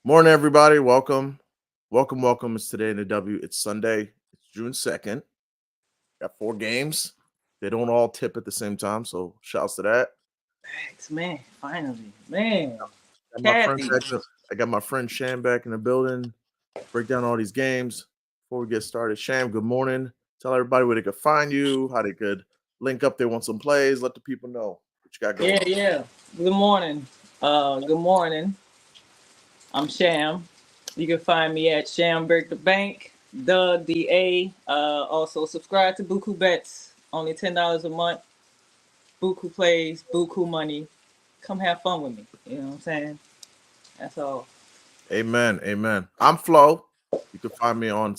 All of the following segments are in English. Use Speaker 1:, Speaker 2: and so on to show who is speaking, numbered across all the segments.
Speaker 1: Morning, everybody. Welcome. It's today in the W. It's Sunday. It's June 2nd. Got 4 games. They don't all tip at the same time, so shouts to that.
Speaker 2: Thanks, man. Finally, man.
Speaker 1: Got my friend
Speaker 2: Kathy.
Speaker 1: I got my friend Sham back in the building. Break down all these games. Before we get started, Sham, good morning. Tell everybody where they could find you, how they could link up. They want some plays. Let the people know what you got going
Speaker 2: Yeah,
Speaker 1: on.
Speaker 2: yeah. Good morning. Good morning. I'm Sham. You can find me at Sham Break the Bank, the DA. Also subscribe to Buku Bets. Only $10 a month. Buku plays, Buku money. Come have fun with me. You know what I'm saying? That's all.
Speaker 1: Amen. Amen. I'm Flo. You can find me on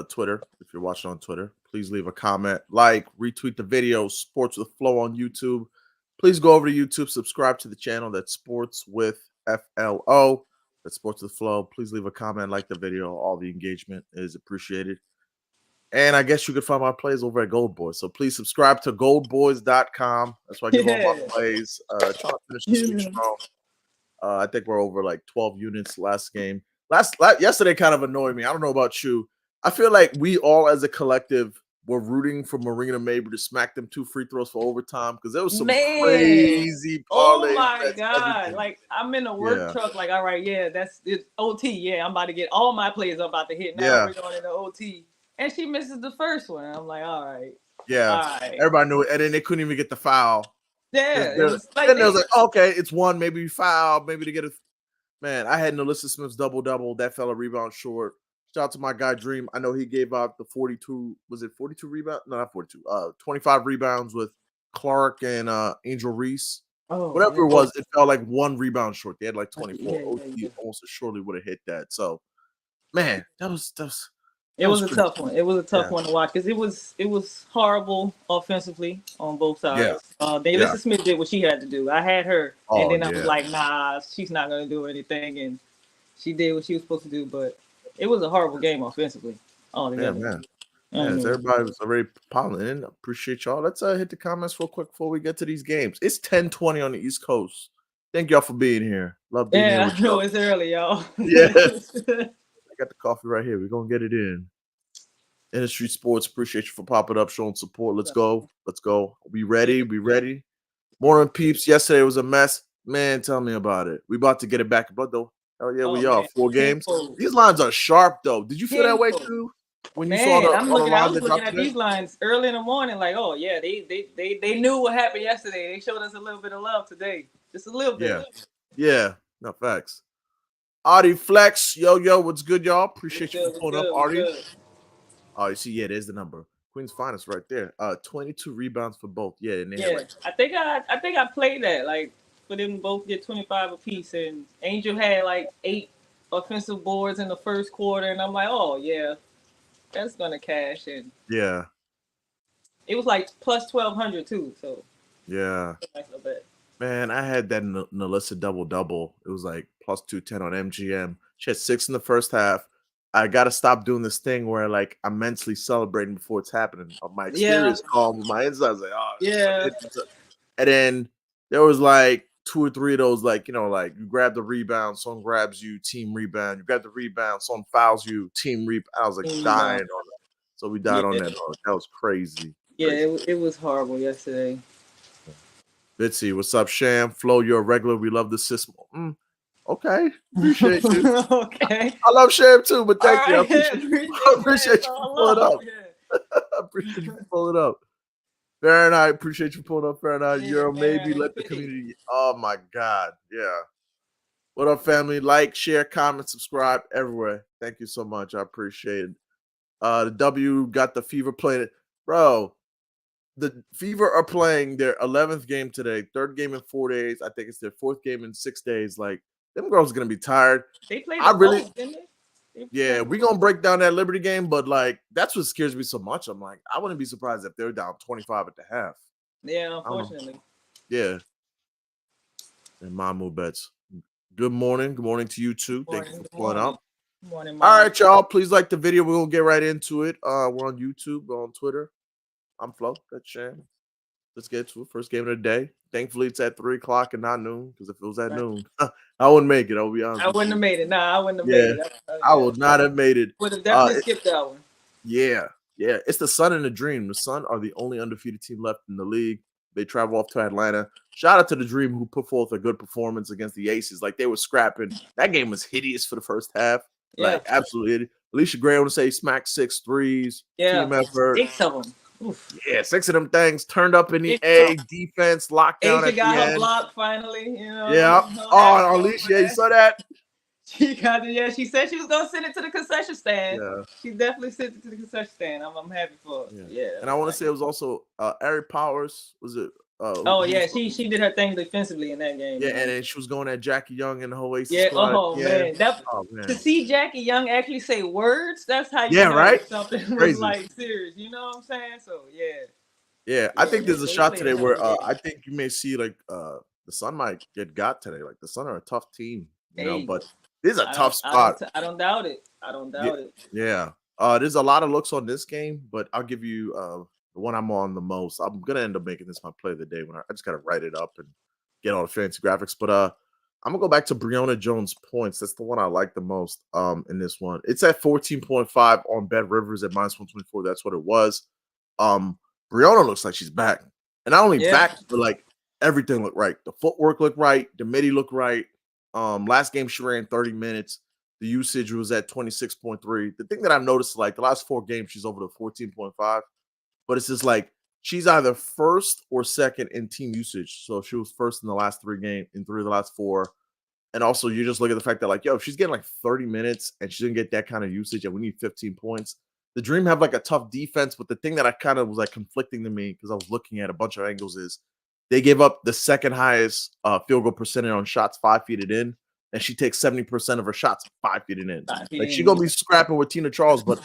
Speaker 1: Twitter if you're watching on Twitter. Please leave a comment, like, retweet the video. Sports with Flo on YouTube. Please go over to YouTube, subscribe to the channel. That's Sports with FLO. That's Sports with Flo. Please leave a comment, like the video. All the engagement is appreciated. And I guess you could find my plays over at Gold Boys. So please subscribe to goldboys.com. That's where I give all my
Speaker 2: Yeah.
Speaker 1: plays. Trying to finish this week strong. I think we're over like 12 units last game. Yesterday kind of annoyed me. I don't know about you. I feel like we all as a collective were rooting for Marina Maber to smack them 2 free throws for overtime because there was some
Speaker 2: Man.
Speaker 1: crazy
Speaker 2: Oh
Speaker 1: parlays,
Speaker 2: my
Speaker 1: bets,
Speaker 2: God.
Speaker 1: everything.
Speaker 2: Like I'm in a work
Speaker 1: Yeah,
Speaker 2: truck, like, all right, yeah, that's it's OT. Yeah, I'm about to get all my plays I'm about to hit now.
Speaker 1: yeah,
Speaker 2: We're going into OT. And she misses the first one. I'm like, all right.
Speaker 1: yeah.
Speaker 2: All right.
Speaker 1: Everybody knew it, and then they couldn't even get the foul.
Speaker 2: Yeah, it was like
Speaker 1: Then there was
Speaker 2: they
Speaker 1: like, okay, it's one, maybe you foul, maybe to get a man. I had Nalissa Smith's double. That fella rebound short. Shout out to my guy Dream. I know he gave out the 42. Was it 42 rebound? No, not 42. 25 rebounds with Clark and Angel Reese.
Speaker 2: oh
Speaker 1: Whatever
Speaker 2: man.
Speaker 1: it was, it felt like one rebound short. They had like
Speaker 2: Yeah,
Speaker 1: 24.
Speaker 2: yeah,
Speaker 1: OT
Speaker 2: yeah.
Speaker 1: almost surely would have hit that. So man,
Speaker 2: It
Speaker 1: that was
Speaker 2: was a
Speaker 1: pretty
Speaker 2: tough one. It was a tough
Speaker 1: yeah.
Speaker 2: one to watch because it was horrible offensively on both
Speaker 1: Yeah.
Speaker 2: sides.
Speaker 1: Yeah.
Speaker 2: Alyssa Smith did what she had to do. I had her, and
Speaker 1: Oh
Speaker 2: then I was
Speaker 1: yeah.
Speaker 2: like, nah, she's not gonna do anything, and she did what she was supposed to do. But it was a horrible game offensively
Speaker 1: Yeah,
Speaker 2: altogether.
Speaker 1: man.
Speaker 2: I don't
Speaker 1: Yes,
Speaker 2: know.
Speaker 1: everybody was already piling in. Appreciate y'all. Let's hit the comments real quick before we get to these games. It's 10:20 on the East Coast. Thank y'all for being here. Love being here
Speaker 2: Yeah,
Speaker 1: with
Speaker 2: I know
Speaker 1: y'all.
Speaker 2: it's early, y'all.
Speaker 1: Yes. I got the coffee right here. We're gonna get it in. Industry Sports, appreciate you for popping up, showing support. Let's go. Let's go. We
Speaker 2: Yeah,
Speaker 1: ready? We ready? Morning peeps. Yesterday was a mess. Man, tell me about it. We about to get it back. But though, hell yeah,
Speaker 2: oh
Speaker 1: we are.
Speaker 2: man,
Speaker 1: 4 games.
Speaker 2: tenfold,
Speaker 1: These lines are sharp though. Did you feel that way
Speaker 2: tenfold.
Speaker 1: too? When you saw
Speaker 2: Man,
Speaker 1: the
Speaker 2: I'm
Speaker 1: all the
Speaker 2: looking. I
Speaker 1: lines
Speaker 2: was
Speaker 1: that
Speaker 2: looking
Speaker 1: dropped
Speaker 2: at
Speaker 1: today?
Speaker 2: these lines early in the morning, like, oh yeah, they knew what happened yesterday. They showed us a little bit of love today, just a little bit.
Speaker 1: Yeah. Yeah. No facts. Artie Flex, yo, what's good, y'all?
Speaker 2: What's
Speaker 1: Appreciate you for
Speaker 2: good? What's
Speaker 1: pulling up,
Speaker 2: good? What's
Speaker 1: Artie.
Speaker 2: good?
Speaker 1: Oh, you see, yeah, there's the number. Queen's finest right there. 22 rebounds for both. Yeah, and they had
Speaker 2: Yeah,
Speaker 1: like
Speaker 2: I think I played that like for them both get 25 apiece, and Angel had like 8 offensive boards in the first quarter, and I'm like, oh yeah, that's gonna cash, and
Speaker 1: yeah,
Speaker 2: it was like plus 1200 too, so
Speaker 1: yeah.
Speaker 2: that's not bad.
Speaker 1: Man, I had that Nalissa double. It was like plus 210 on MGM. She had 6 in the first half. I gotta stop doing this thing where like I'm mentally celebrating before it's happening. My exterior
Speaker 2: Yeah,
Speaker 1: is calm, but my inside is like, oh,
Speaker 2: yeah.
Speaker 1: and then there was like 2 or 3 of those, like, like you grab the rebound, someone grabs you, team rebound. You grab the rebound, someone fouls you, team rebound. I was like dying on it. So we died on
Speaker 2: Yeah,
Speaker 1: that. That was crazy.
Speaker 2: yeah.
Speaker 1: Crazy.
Speaker 2: It was horrible yesterday.
Speaker 1: Bitsy, what's up, Sham? Flo, you're a regular. We love the system. Okay. Appreciate you.
Speaker 2: Okay.
Speaker 1: I love Sham too, but
Speaker 2: All
Speaker 1: thank you. I
Speaker 2: right. Yeah,
Speaker 1: appreciate you. I
Speaker 2: appreciate that.
Speaker 1: appreciate
Speaker 2: It's
Speaker 1: you for
Speaker 2: all
Speaker 1: pulling
Speaker 2: love.
Speaker 1: up.
Speaker 2: Yeah.
Speaker 1: I appreciate you for pulling up. Fahrenheit, appreciate you pulling up. Fahrenheit,
Speaker 2: Yeah,
Speaker 1: Euro, maybe
Speaker 2: man.
Speaker 1: let the community. Oh my God. Yeah. What up, family? Like, share, comment, subscribe everywhere. Thank you so much. I appreciate it. The W got the Fever playing it. Bro, the Fever are playing their 11th game today, third game in 4 days. I think it's their fourth game in 6 days. Like, them girls are going to be tired.
Speaker 2: They played
Speaker 1: I
Speaker 2: them
Speaker 1: really,
Speaker 2: both, didn't they?
Speaker 1: yeah, we going to break down that Liberty game, but like, that's what scares me so much. I'm like, I wouldn't be surprised if they're down 25 at the half.
Speaker 2: Yeah,
Speaker 1: I don't know.
Speaker 2: unfortunately.
Speaker 1: Yeah. And Mamu bets. Good morning. Good morning to you too. Thank you
Speaker 2: Morning,
Speaker 1: for
Speaker 2: good
Speaker 1: pulling
Speaker 2: morning.
Speaker 1: up.
Speaker 2: Morning,
Speaker 1: All
Speaker 2: mom.
Speaker 1: right, y'all. Please like the video. We're gonna get right into it. We're on YouTube, we're on Twitter. I'm Flo. That's Sham. let's get to it. First game of the day. Thankfully, it's at 3 o'clock and not noon. Because if it was at noon, I wouldn't make it. I'll be honest
Speaker 2: I
Speaker 1: with
Speaker 2: wouldn't
Speaker 1: you.
Speaker 2: have made it. Nah, I wouldn't have made
Speaker 1: Yeah,
Speaker 2: it.
Speaker 1: I would not have made it.
Speaker 2: Would have definitely
Speaker 1: It,
Speaker 2: skipped that one.
Speaker 1: yeah, yeah. It's the Sun and the Dream. The Sun are the only undefeated team left in the league. They travel off to Atlanta. Shout out to the Dream who put forth a good performance against the Aces. Like they were scrapping. That game was hideous for the first half.
Speaker 2: Yeah.
Speaker 1: Like absolutely hideous. Alicia Gray, I want to say, smacked 6 threes.
Speaker 2: Yeah.
Speaker 1: Team effort.
Speaker 2: 6 of them. Oof.
Speaker 1: Yeah, 6 of them things turned up in the
Speaker 2: 6
Speaker 1: A. Defense locked down
Speaker 2: Asia
Speaker 1: at
Speaker 2: got
Speaker 1: the
Speaker 2: her
Speaker 1: end.
Speaker 2: block finally. You know.
Speaker 1: Yeah. Oh, Alicia, you saw that?
Speaker 2: She got it. Yeah, she said she was gonna send it to the concession stand.
Speaker 1: Yeah.
Speaker 2: She definitely sent it to the concession stand. I'm happy for her. Yeah.
Speaker 1: And I want to say it was also Ari Powers. Was it?
Speaker 2: Oh yeah, she did her thing defensively in that game.
Speaker 1: Yeah,
Speaker 2: man.
Speaker 1: and then she was going at Jackie Young in the whole Aces
Speaker 2: Yeah.
Speaker 1: squad.
Speaker 2: Oh man,
Speaker 1: man.
Speaker 2: to see Jackie Young actually say words, that's how you know
Speaker 1: right?
Speaker 2: something
Speaker 1: Crazy.
Speaker 2: was like serious. You know what I'm saying? So yeah.
Speaker 1: Yeah, I think there's a shot today where I think you may see like the Sun might get got today. Like the Sun are a tough team, you know, but this is a tough spot.
Speaker 2: I don't doubt it. I don't doubt it.
Speaker 1: Yeah. There's a lot of looks on this game, but I'll give you the one I'm on the most. I'm gonna end up making this my play of the day when I just gotta write it up and get all the fancy graphics. But I'm gonna go back to Breonna Jones points. That's the one I like the most in this one. It's at 14.5 on Bet Rivers at -124. That's what it was. Breonna looks like she's back. And not only back, but like everything looked right. The footwork looked right, the midi looked right. Last game she ran 30 minutes. The usage was at 26.3. The thing that I've noticed, like the last 4 games, she's over to 14.5. But it's just like she's either first or second in team usage. So she was first in the last 3 games, in 3 of the last 4. And also, you just look at the fact that, like, yo, if she's getting like 30 minutes and she didn't get that kind of usage and we need 15 points, the Dream have like a tough defense. But the thing that I kind of was like conflicting to me because I was looking at a bunch of angles is they gave up the second highest field goal percentage on shots 5 feet it in. And she takes 70% of her shots 5 feet it in. Like she's gonna be scrapping with Tina Charles, but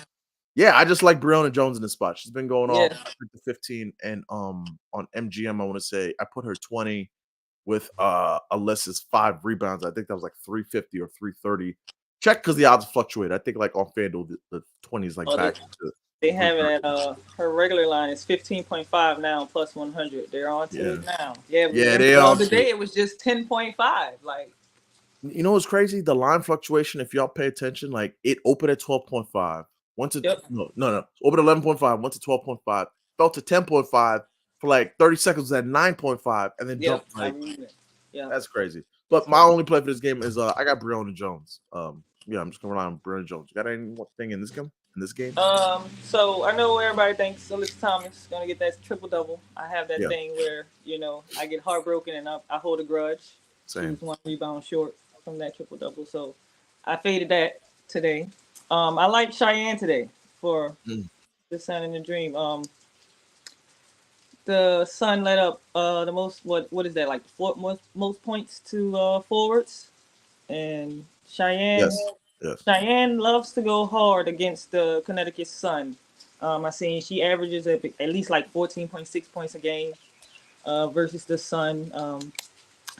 Speaker 1: yeah, I just like Breonna Jones in this spot. She's been going off 15 and on MGM. I want to say I put her 20 with Alyssa's 5 rebounds. I think that was like 350 or 330. Check because the odds fluctuate. I think like on FanDuel the 20 is like back.
Speaker 2: They have it at her regular line is 15.5 now plus 100. They're on to it now. Yeah,
Speaker 1: they are.
Speaker 2: The day it was just 10.5. Like.
Speaker 1: You know what's crazy? The line fluctuation, if y'all pay attention, like it opened at 12.5. Went to no. Opened at 11.5, went to 12.5, fell to 10.5 for like 30 seconds at 9.5, and then jumped like that's crazy. But my only play for this game is I got Breonna Jones. I'm just gonna rely on Breonna Jones. You got anything in this game?
Speaker 2: So I know everybody thinks Alyssa Thomas is gonna get that triple double. I have that thing where I get heartbroken and I hold a grudge.
Speaker 1: Same.
Speaker 2: She was 1 rebound short from that triple double, so I faded that today. I like Cheyenne today for the Sun and the Dream. The Sun let up the most. What is that like? Most points to forwards, and Cheyenne.
Speaker 1: Yes.
Speaker 2: Cheyenne loves to go hard against the Connecticut Sun. I seen she averages at least like 14.6 points a game versus the Sun.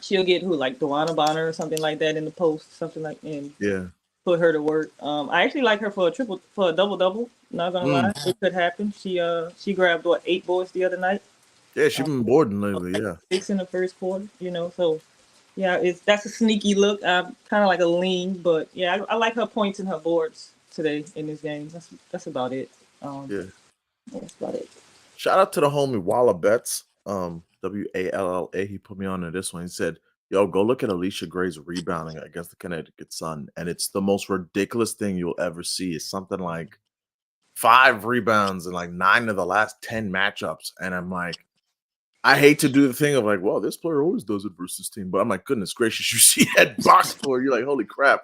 Speaker 2: She'll get like Wnba or something like that in the post, something like put her to work. I actually like her for a double. Not gonna lie, it could happen. She grabbed 8 boards the other night.
Speaker 1: Yeah, she's been boarding lately. Yeah,
Speaker 2: 6 in the first quarter. So yeah, that's a sneaky look. Kind of like a lean, but yeah, I like her points and her boards today in this game. That's about it. That's about it.
Speaker 1: Shout out to the homie Walla Betts. Walla. He put me on to this one. He said, yo, go look at Alicia Gray's rebounding against the Connecticut Sun. And it's the most ridiculous thing you'll ever see. It's something like 5 rebounds in like 9 of the last 10 matchups. And I'm like, I hate to do the thing of like, well, this player always does it versus team. But I'm like, goodness gracious, you see that box score. You're like, holy crap.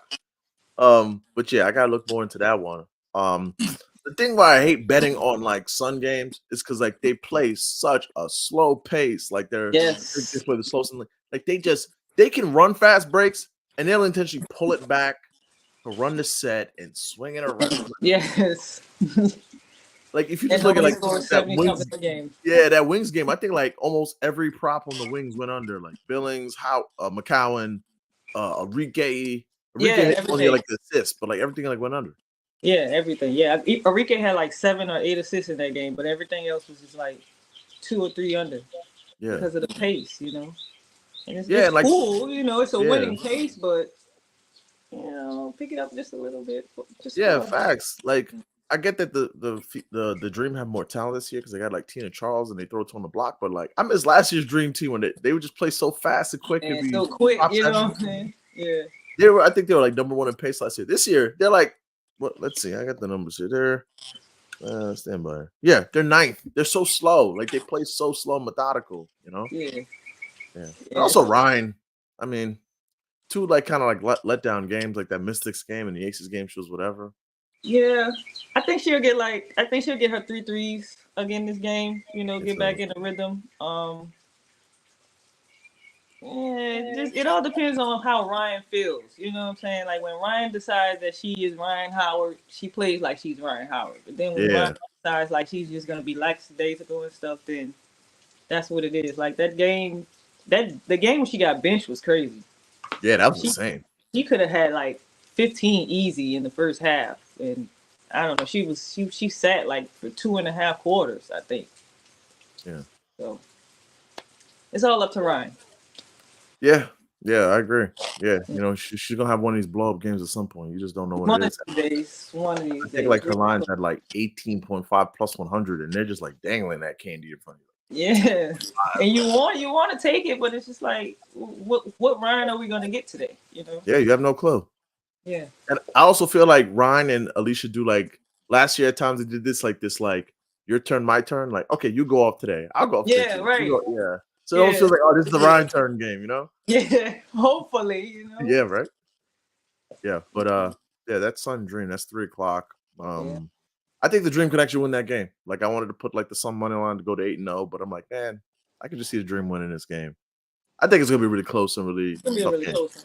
Speaker 1: But yeah, I got to look more into that one. The thing why I hate betting on like Sun games is because like they play such a slow pace. Like they play the slowest. Like they can run fast breaks and they'll intentionally pull it back to run the set and swing it around.
Speaker 2: Yes.
Speaker 1: Like if you just look at like that Wings game. Yeah, that Wings game. I think like almost every prop on the Wings went under. Like Billings, McCowan, Enrique hit only like the assist, but like everything like went under.
Speaker 2: Yeah, everything. Yeah, Enrique had like 7 or 8 assists in that game, but everything else was just like 2 or 3 under.
Speaker 1: Yeah.
Speaker 2: because of the pace, you know. And
Speaker 1: Yeah,
Speaker 2: it's
Speaker 1: and like
Speaker 2: cool, you know. It's a
Speaker 1: yeah.
Speaker 2: winning pace, but you know, pick it up just a little bit, just
Speaker 1: Yeah,
Speaker 2: for.
Speaker 1: facts. Like I get that the Dream have more talent this year because they got like Tina Charles and they throw it on the block, but like I miss last year's Dream team when they would just play so fast and quick. It'd
Speaker 2: And
Speaker 1: be
Speaker 2: so quick,
Speaker 1: top
Speaker 2: you know
Speaker 1: seven.
Speaker 2: what I'm saying? Yeah.
Speaker 1: I think they were like #1 in pace last year. This year, they're like, what? Let's see. I got the numbers here. They're stand by. Yeah, they're ninth. They're so slow. Like they play so slow, methodical. You know.
Speaker 2: Yeah.
Speaker 1: Yeah. And
Speaker 2: Yeah.
Speaker 1: also Ryan. I mean, two like kind of like let down games like that Mystics game and the Aces game. She was whatever.
Speaker 2: Yeah. I think she'll get her three threes again this game, you know,
Speaker 1: Me
Speaker 2: get
Speaker 1: too.
Speaker 2: back in the rhythm. Yeah, it all depends on how Ryan feels. You know what I'm saying? Like when Ryan decides that she is Ryan Howard, she plays like she's Ryan Howard. But then when Ryan
Speaker 1: Yeah.
Speaker 2: decides like she's just gonna be lackadaisical and stuff, then that's what it is. Like that game, the game when she got benched was crazy.
Speaker 1: Yeah, that was
Speaker 2: She
Speaker 1: insane.
Speaker 2: she could have had like 15 easy in the first half, and I don't know. She sat like for 2.5 quarters, I think.
Speaker 1: Yeah.
Speaker 2: So it's all up to Ryan.
Speaker 1: Yeah. Yeah, I agree. Yeah, you know, she's gonna have one of these blow up games at some point. You just don't know what
Speaker 2: One
Speaker 1: it
Speaker 2: of
Speaker 1: is.
Speaker 2: these days. One of
Speaker 1: I
Speaker 2: these
Speaker 1: think
Speaker 2: days.
Speaker 1: like her lines had like 18.5 plus 100, and they're just like dangling that candy in front of
Speaker 2: Yeah,
Speaker 1: you.
Speaker 2: and you want to take it, but it's just like, what Ryan are we gonna get today? You know?
Speaker 1: Yeah, you have no clue.
Speaker 2: Yeah.
Speaker 1: And I also feel like Ryan and Alicia do like last year at times they did this like your turn, my turn. Like, okay, you go off today. I'll go off today
Speaker 2: Yeah.
Speaker 1: too.
Speaker 2: Right.
Speaker 1: Yeah. So it almost
Speaker 2: Yeah.
Speaker 1: feels like, oh, this is the Ryan turn game, you know?
Speaker 2: Yeah. Hopefully, you know.
Speaker 1: Yeah, right. Yeah. But yeah, that's Sun Dream. That's 3 o'clock.
Speaker 2: Yeah.
Speaker 1: I think the Dream could actually win that game. Like I wanted to put like the Sun money line to go to 8-0, but I'm like, man, I can just see the Dream winning this game. I think it's gonna be really close and really
Speaker 2: It's gonna be a
Speaker 1: tough
Speaker 2: really
Speaker 1: game.
Speaker 2: close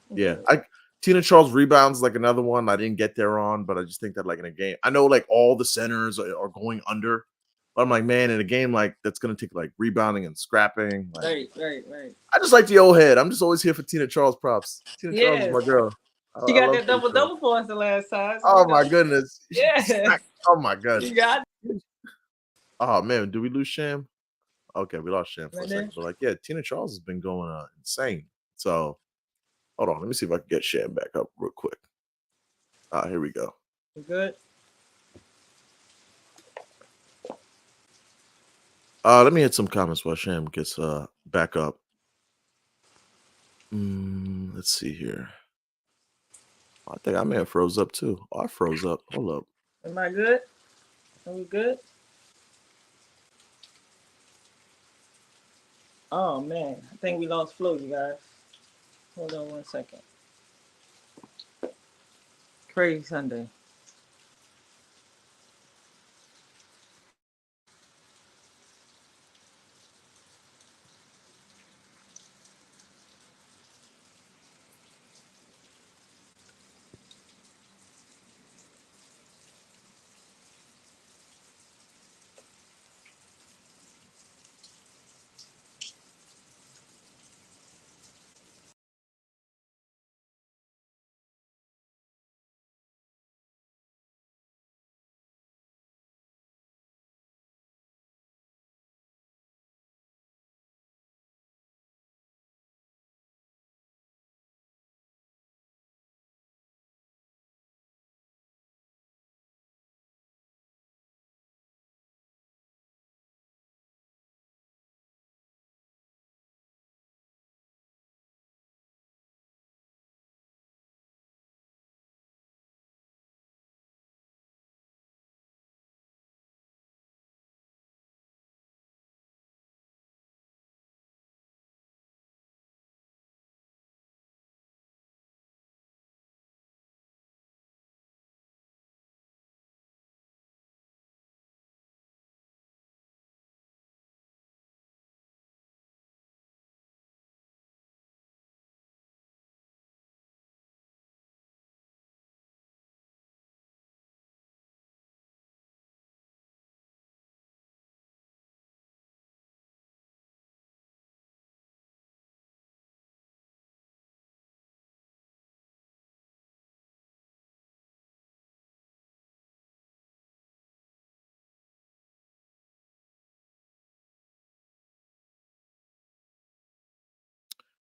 Speaker 2: one.
Speaker 1: Yeah,
Speaker 2: Okay.
Speaker 1: Tina Charles rebounds like another one I didn't get there on, but I just think that like in a game, I know like all the centers are going under, but I'm like, man, in a game like that's gonna take like rebounding and scrapping. Like
Speaker 2: Right. Right. Right.
Speaker 1: I just like the old head. I'm just always here for Tina Charles props. Tina Charles is
Speaker 2: Yeah.
Speaker 1: my girl.
Speaker 2: She
Speaker 1: I
Speaker 2: got
Speaker 1: love
Speaker 2: that
Speaker 1: Tina
Speaker 2: double
Speaker 1: Charles.
Speaker 2: double for us the last time. So,
Speaker 1: Oh my goodness.
Speaker 2: Yeah.
Speaker 1: Oh my god.
Speaker 2: You got
Speaker 1: Oh man, do we lose Sham? Okay, we lost Sham for a
Speaker 2: right there.
Speaker 1: second, but like, yeah, Tina Charles has been going insane. So hold on, let me see if I can get Sham back up real quick. Here we go.
Speaker 2: You good?
Speaker 1: Let me hit some comments while Sham gets back up. Let's see here. I think I may have froze up too. Oh, I froze up. Hold up.
Speaker 2: Am I good? Are we good? Oh man, I think we lost flow, you guys. Hold on 1 second. Crazy Sunday.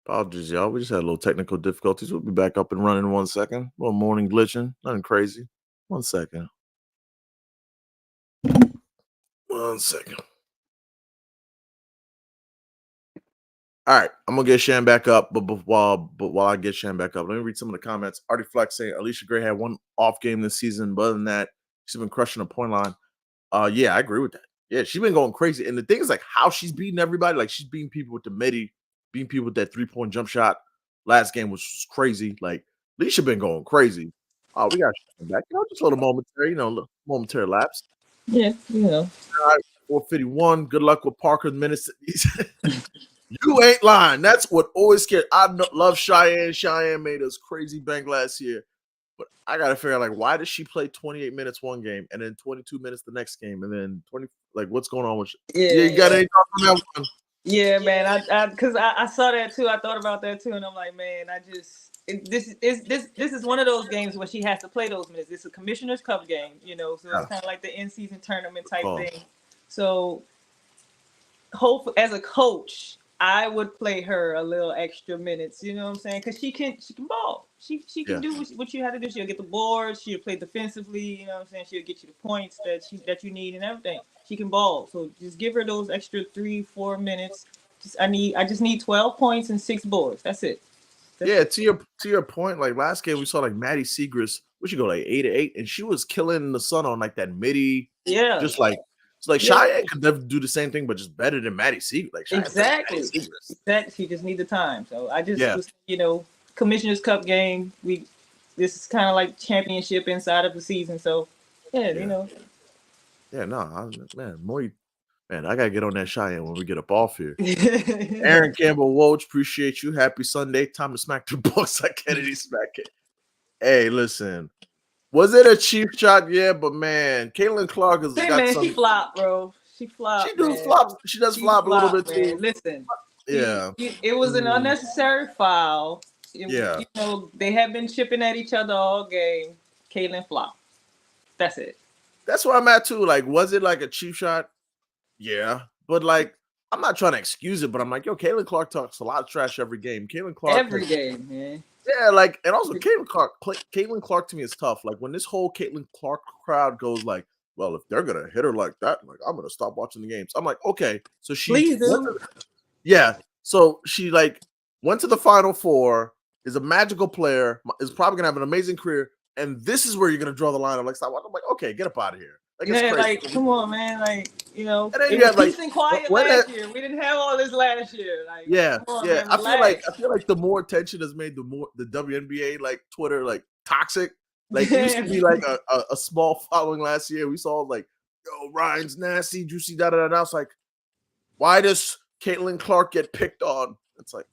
Speaker 1: Apologies, y'all. We just had a little technical difficulties. We'll be back up and running in 1 second. A little morning glitching. Nothing crazy. 1 second. 1 second. All right, I'm gonna get Shan back up, but while I get Shan back up, let me read some of the comments. Artie Flex saying Alicia Gray had one off game this season, but other than that, she's been crushing the point line. Yeah, I agree with that. Yeah, she's been going crazy. And the thing is, like, how she's beating everybody, like she's beating people with the midi, beating people with that 3-point jump shot. Last game was crazy. Like, Alicia been going crazy. Oh, we got Shan back. Just a little momentary, momentary lapse.
Speaker 2: Yeah,
Speaker 1: All right, 451. Good luck with Parker minutes. You ain't lying. That's what always scared. Love Cheyenne. Cheyenne made us crazy bank last year. But I gotta figure out, like, why does she play 28 minutes one game and then 22 minutes the next game and then 20? Like, what's going on with you? Yeah, you got any thoughts on that one?
Speaker 2: Yeah, man. Because I saw that too. I thought about that too, and I'm like, man, this is one of those games where she has to play those minutes. It's a Commissioner's Cup game, so it's kind of like the in-season tournament type thing. So, as a coach, I would play her a little extra minutes. You know what I'm saying? Because she can ball. She can do what you have to do. She'll get the board. She'll play defensively. You know what I'm saying? She'll get you the points that you need and everything. She can ball. So just give her those extra 3-4 minutes. I just need 12 points and 6 boards. That's it.
Speaker 1: To your point, like last game we saw like Maddie Segrist, we should go like 8-8, and she was killing the sun on like that midi.
Speaker 2: Yeah.
Speaker 1: Just like Cheyenne could never do the same thing, but just better than Maddie Segrist. Like
Speaker 2: exactly. She just need the time. So I just was, Commissioner's Cup game. This is kind of like championship inside of the season. So Yeah,
Speaker 1: Man, I gotta get on that Cheyenne when we get up off here. Aaron Campbell Woj, appreciate you. Happy Sunday. Time to smack the books like Kennedy smack it. Hey, listen. Was it a cheap shot? Yeah, but man, Caitlin Clark has got some.
Speaker 2: She flopped, bro. She flopped.
Speaker 1: She does flop a little bit too.
Speaker 2: Listen.
Speaker 1: Yeah.
Speaker 2: It was an unnecessary foul. They have been chipping at each other all game. Caitlin flopped. That's it.
Speaker 1: That's where I'm at too. Like, was it like a cheap shot? Yeah. But like, I'm not trying to excuse it, but I'm like, Caitlin Clark talks a lot of trash every game. Caitlin Clark
Speaker 2: every game, man.
Speaker 1: Yeah, like, and also Caitlin Clark to me is tough. Like when this whole Caitlin Clark crowd goes like, well, if they're gonna hit her like that, like I'm gonna stop watching the games. I'm like, okay, so so she like went to the Final Four, is a magical player, is probably gonna have an amazing career, and this is where you're gonna draw the line. I'm like, stop. I'm like, okay, get up out of here. Like, it's crazy.
Speaker 2: Come on, man. Like, and then
Speaker 1: you have like
Speaker 2: quiet last year. We didn't have all this last year. Like,
Speaker 1: man, I feel like the more attention is made, the more the WNBA like Twitter like toxic. Like it used to be like a small following last year. We saw like, Ryan's nasty, juicy, da da da. Now it's like, why does Caitlin Clark get picked on? It's like,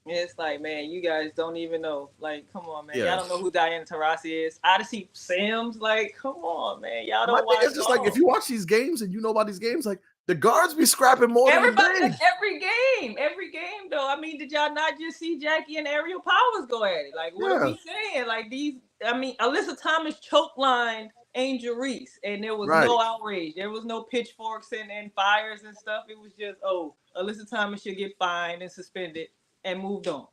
Speaker 2: It's like, man, you guys don't even know. Like, come on, man. Y'all don't know who Diana Taurasi is. Odyssey Sam's, like, come on, man. Y'all don't watch.
Speaker 1: It's just like, if you watch these games and you know about these games, like, the guards be scrapping more than
Speaker 2: everybody. Every game, though. I mean, did y'all not just see Jackie and Ariel Powers go at it? Like, what are we saying? Like, Alyssa Thomas choke line Angel Reese, and there was no outrage. There was no pitchforks and fires and stuff. It was just, Alyssa Thomas should get fined and suspended and moved on.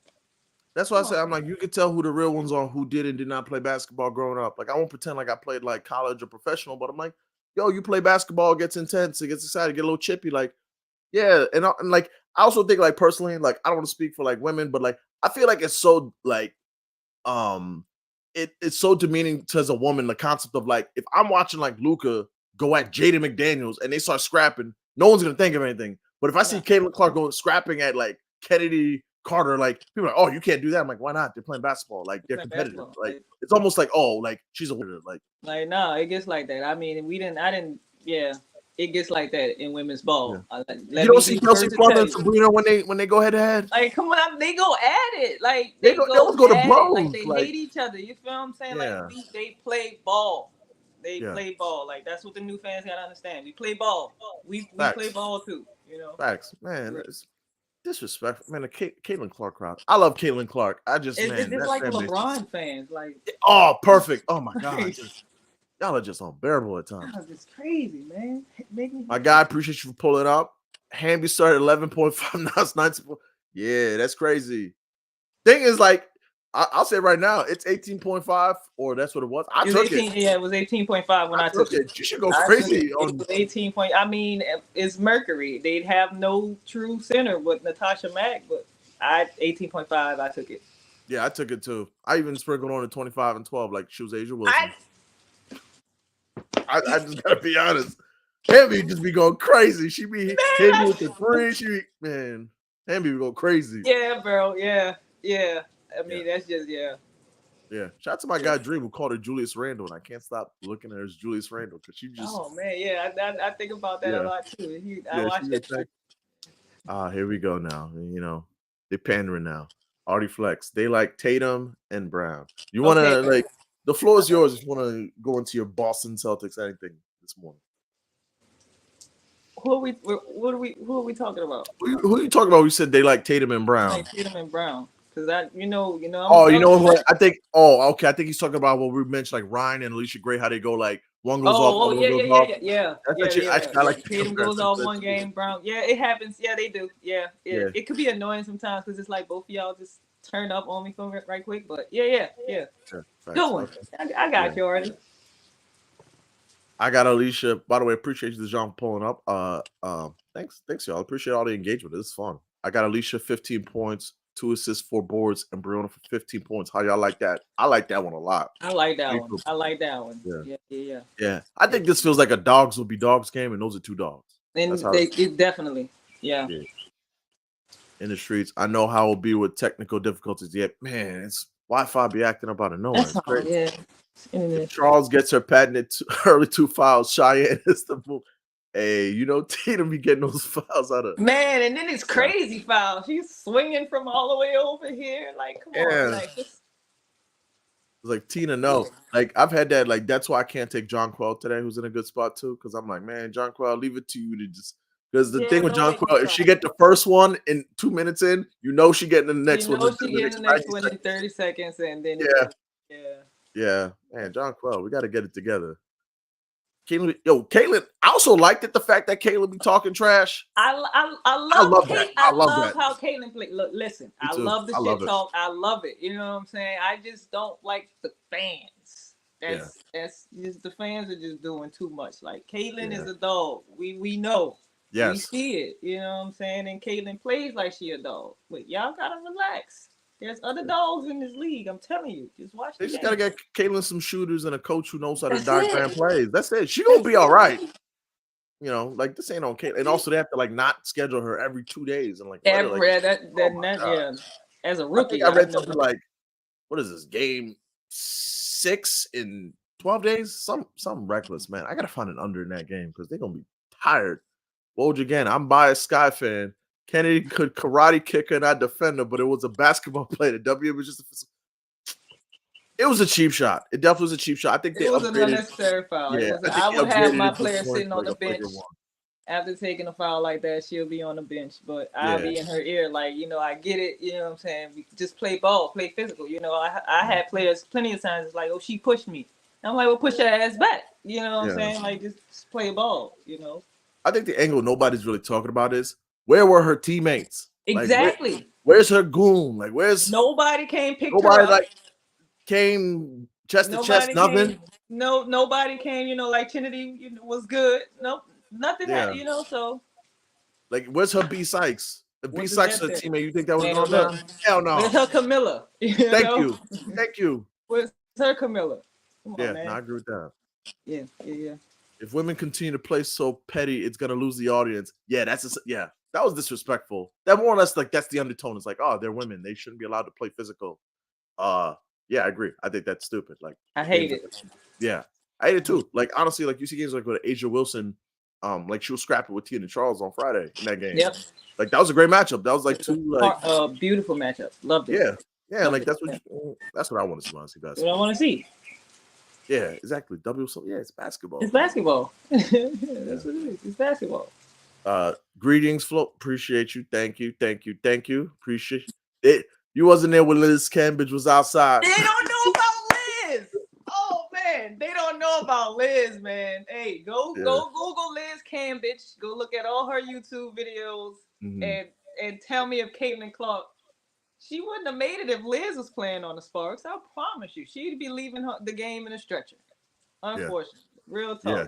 Speaker 1: That's why I say, I'm like, you can tell who the real ones are, who did and did not play basketball growing up. Like, I won't pretend like I played like college or professional, but I'm like, you play basketball, it gets intense, it gets excited, get a little chippy. Like, yeah. And like, I also think like personally, like, I don't want to speak for like women, but like, I feel like it's so like, it's so demeaning to as a woman, the concept of like, if I'm watching like Luka go at Jaden McDaniels and they start scrapping, no one's going to think of anything. But if I see Caitlin Clark going scrapping at like Kennedy Carter, like people are like, you can't do that. I'm like, why not? They're playing basketball. Like they're competitive. Basketball. Like it's almost like, like she's a winner. Like
Speaker 2: no, it gets like that. I mean, it gets like that in women's ball.
Speaker 1: You don't see Kelsey Plum and Sabrina when they go head to head.
Speaker 2: Like, come on, they go at it. Like
Speaker 1: they go to blows.
Speaker 2: Like they hate each other. You feel what I'm saying?
Speaker 1: Yeah.
Speaker 2: Like they play ball. They play ball. Like that's what the new fans gotta understand. We play ball. We play ball too.
Speaker 1: Facts, man. It's disrespectful, man. The Caitlin Clark crowd. I love Caitlin Clark.
Speaker 2: It's like LeBron fans. Like,
Speaker 1: perfect. Oh my god, y'all are just unbearable at times.
Speaker 2: It's crazy, man.
Speaker 1: My guy, appreciate you for pulling up. Hamby started 11.5. Now it's 19. Yeah, that's crazy. Thing is, like, I'll say right now, it's 18.5, or that's what it was. I
Speaker 2: It was
Speaker 1: took
Speaker 2: 18.
Speaker 1: it.
Speaker 2: Yeah, it was 18.5 when
Speaker 1: I
Speaker 2: I
Speaker 1: took
Speaker 2: took it.
Speaker 1: it. You should go
Speaker 2: I took it.
Speaker 1: crazy
Speaker 2: It
Speaker 1: on.
Speaker 2: was 18 point. I mean, it's Mercury. They'd have no true center with Natasha Mack, but 18.5. I took it.
Speaker 1: Yeah, I took it too. I even sprinkled on the 25 and 12, like she was Asia
Speaker 2: I
Speaker 1: Wilson. I just gotta be honest. Hamby just be going crazy. She be hitting
Speaker 2: man,
Speaker 1: with the three. She be, man, Hamby be going crazy.
Speaker 2: yeah, bro, yeah. I
Speaker 1: Yeah,
Speaker 2: mean, that's just
Speaker 1: yeah. Shout out to my guy Dream, who called her Julius Randle, and I can't stop looking at her as Julius Randle because she just,
Speaker 2: Oh man, yeah. I think about that a
Speaker 1: yeah,
Speaker 2: lot too. I
Speaker 1: yeah.
Speaker 2: watch
Speaker 1: She
Speaker 2: that.
Speaker 1: just like, here we go now. They pandering now. Artie Flex. They like Tatum and Brown. You want
Speaker 2: Okay,
Speaker 1: to like the floor is yours if you want to go into your Boston Celtics anything this morning.
Speaker 2: who are we talking about?
Speaker 1: Who are you talking about? You said they like Tatum and Brown.
Speaker 2: Like Tatum and Brown, because I'm a
Speaker 1: Oh, you know
Speaker 2: Celtics fan.
Speaker 1: what? I think. Oh, okay. I think he's talking about what we mentioned, like Ryan and Alicia Gray, how they go like one goes off,
Speaker 2: Oh,
Speaker 1: other one
Speaker 2: yeah,
Speaker 1: goes
Speaker 2: yeah, yeah,
Speaker 1: off.
Speaker 2: yeah, yeah,
Speaker 1: That's
Speaker 2: yeah,
Speaker 1: actually,
Speaker 2: yeah,
Speaker 1: I
Speaker 2: yeah.
Speaker 1: like the
Speaker 2: Tatum goes
Speaker 1: comparison
Speaker 2: off
Speaker 1: to that
Speaker 2: one
Speaker 1: too.
Speaker 2: game, Brown. Yeah, it happens. Yeah, they do. Yeah, yeah.
Speaker 1: Yeah,
Speaker 2: It could be annoying sometimes because it's like both of y'all just turn up on me for right quick. But yeah.
Speaker 1: yeah,
Speaker 2: Good
Speaker 1: facts.
Speaker 2: one.
Speaker 1: Okay.
Speaker 2: I
Speaker 1: Yeah,
Speaker 2: got you already.
Speaker 1: I got Alicia. By the way, appreciate you, John, for pulling up. Thanks, y'all. Appreciate all the engagement. This is fun. I got Alicia 15 points, 2 assists, 4 boards, and Brianna for 15 points. How y'all like that? I like that one a lot.
Speaker 2: I like that
Speaker 1: Pretty
Speaker 2: one.
Speaker 1: cool.
Speaker 2: I like that one.
Speaker 1: Yeah,
Speaker 2: Yeah.
Speaker 1: yeah. I think this feels like a dogs will be dogs game, and those are two dogs. That's
Speaker 2: And
Speaker 1: how
Speaker 2: it definitely. Yeah.
Speaker 1: yeah. In the streets. I know how it'll be with technical difficulties. Yet, man, it's Wi-Fi be acting up out of nowhere.
Speaker 2: That's
Speaker 1: It's
Speaker 2: all.
Speaker 1: crazy.
Speaker 2: Yeah.
Speaker 1: If Charles gets her patented early 2 fouls, Cheyenne is the move. Hey, Tatum be getting those fouls out of.
Speaker 2: Man, and then it's
Speaker 1: Yeah.
Speaker 2: crazy foul. She's swinging from all the way over here. Like, come on,
Speaker 1: Yeah.
Speaker 2: like just
Speaker 1: It's like Tina, no. Like I've had that. Like that's why I can't take John Quell today, who's in a good spot too. Because I'm like, man, John Quell, leave it to you to just. Because the
Speaker 2: yeah,
Speaker 1: thing with
Speaker 2: go
Speaker 1: John
Speaker 2: ahead,
Speaker 1: Quell,
Speaker 2: you
Speaker 1: if she
Speaker 2: try.
Speaker 1: get the first one in 2 minutes in, she getting the next
Speaker 2: You
Speaker 1: one
Speaker 2: know
Speaker 1: in
Speaker 2: she
Speaker 1: the
Speaker 2: getting
Speaker 1: next
Speaker 2: the
Speaker 1: 90
Speaker 2: next one in
Speaker 1: seconds.
Speaker 2: 30 seconds, and then it's
Speaker 1: Yeah,
Speaker 2: over. Yeah.
Speaker 1: yeah. Man, John Quell, we got to get it together. Caitlin, I also liked it, the fact that Caitlin be talking trash.
Speaker 2: I
Speaker 1: I
Speaker 2: love
Speaker 1: love that.
Speaker 2: Kate.
Speaker 1: I
Speaker 2: I
Speaker 1: love
Speaker 2: love
Speaker 1: that.
Speaker 2: how Caitlyn play. Look, listen,
Speaker 1: Me
Speaker 2: I
Speaker 1: too.
Speaker 2: love the
Speaker 1: I love
Speaker 2: shit
Speaker 1: it.
Speaker 2: talk. I love it. You know what I'm saying? I just don't like the fans.
Speaker 1: Yeah.
Speaker 2: That's just the fans are just doing too much. Like Caitlyn
Speaker 1: Yeah.
Speaker 2: is a dog. We know. We
Speaker 1: Yes.
Speaker 2: see it. You know what I'm saying? And Caitlyn plays like she a dog. But y'all gotta relax. There's other dogs in this league. I'm telling you. Just watch
Speaker 1: They
Speaker 2: the
Speaker 1: just
Speaker 2: game.
Speaker 1: gotta get Caitlin some shooters and a coach who knows how to
Speaker 2: That's
Speaker 1: diagram
Speaker 2: it.
Speaker 1: plays. That's it. She gonna
Speaker 2: That's
Speaker 1: be all right.
Speaker 2: it.
Speaker 1: Like this ain't on Caitlin. And also they have to like not schedule her every 2 days and like let her like.
Speaker 2: Every
Speaker 1: Oh my god.
Speaker 2: yeah. As a
Speaker 1: I think
Speaker 2: rookie,
Speaker 1: I
Speaker 2: I
Speaker 1: read
Speaker 2: know.
Speaker 1: something like, what is this game 6 in 12 days? Some reckless, man. I gotta find an under in that game because they're gonna be tired. Woj again. I'm biased Sky fan. Kennedy could karate kick her and I defend her, but it was a basketball play. The W was just it was a cheap shot. It definitely was a cheap shot. I think they
Speaker 2: It was an
Speaker 1: upgraded.
Speaker 2: unnecessary foul.
Speaker 1: Yeah, I think
Speaker 2: I
Speaker 1: they
Speaker 2: would have
Speaker 1: upgraded
Speaker 2: my
Speaker 1: it to the
Speaker 2: player
Speaker 1: point
Speaker 2: sitting
Speaker 1: to
Speaker 2: on
Speaker 1: like
Speaker 2: the
Speaker 1: a
Speaker 2: bench
Speaker 1: flagrant one.
Speaker 2: after taking a foul like that. She'll be on the bench, but I'll
Speaker 1: Yeah,
Speaker 2: be in her ear like, I get it. You know what I'm saying? We just play ball, play physical. I had players plenty of times. It's like, oh, she pushed me. And I'm like, well, push her ass back. You know what I'm
Speaker 1: yeah.
Speaker 2: saying? Like, just play ball.
Speaker 1: I think the angle nobody's really talking about is where were her teammates? Like
Speaker 2: Exactly.
Speaker 1: where's her goon? Like where's
Speaker 2: Nobody came picked her
Speaker 1: nobody
Speaker 2: up.
Speaker 1: like came chest to chest,
Speaker 2: Nobody
Speaker 1: nothing.
Speaker 2: came. No, nobody came. Like Kennedy was good. Nope, nothing.
Speaker 1: Yeah.
Speaker 2: So
Speaker 1: Like where's her B Sykes? If B
Speaker 2: what does
Speaker 1: Sykes
Speaker 2: that
Speaker 1: is a
Speaker 2: say?
Speaker 1: teammate, you think that would have
Speaker 2: Hell
Speaker 1: gone there?
Speaker 2: no.
Speaker 1: Hell
Speaker 2: Where's
Speaker 1: no.
Speaker 2: her Camilla?
Speaker 1: Thank you. Thank you.
Speaker 2: Where's her Camilla? Come on,
Speaker 1: Yeah, no,
Speaker 2: man.
Speaker 1: I agree with that.
Speaker 2: Yeah.
Speaker 1: If women continue to play so petty, it's gonna lose the audience. Yeah, that was disrespectful. That more or less like that's the undertone. It's like, oh, they're women. They shouldn't be allowed to play physical. Yeah, I agree. I think that's stupid. Like
Speaker 2: I hate it.
Speaker 1: Yeah, I hate it too. Like honestly, like you see games like with Asia Wilson, like she was scrapping with Tina Charles on Friday in that game.
Speaker 2: Yep.
Speaker 1: Like that was a great matchup. That was like two like
Speaker 2: beautiful matchup. Loved it.
Speaker 1: yeah.
Speaker 2: Loved
Speaker 1: Like
Speaker 2: it.
Speaker 1: that's what I want to see.
Speaker 2: What I want to see.
Speaker 1: Yeah, exactly. It's basketball.
Speaker 2: It's basketball. That's what it is. It's basketball.
Speaker 1: Greetings, Flo. Appreciate you. Thank you. Appreciate it. You wasn't there when Liz Cambridge was outside.
Speaker 2: They don't know about Liz. Oh man, they don't know about Liz, man. Hey, go Google Liz Cambridge. Go look at all her YouTube videos and tell me if Caitlin Clark She wouldn't have made it if Liz was playing on the Sparks. I promise you, she'd be leaving the game in a stretcher. Unfortunately, real talk.
Speaker 1: Yeah.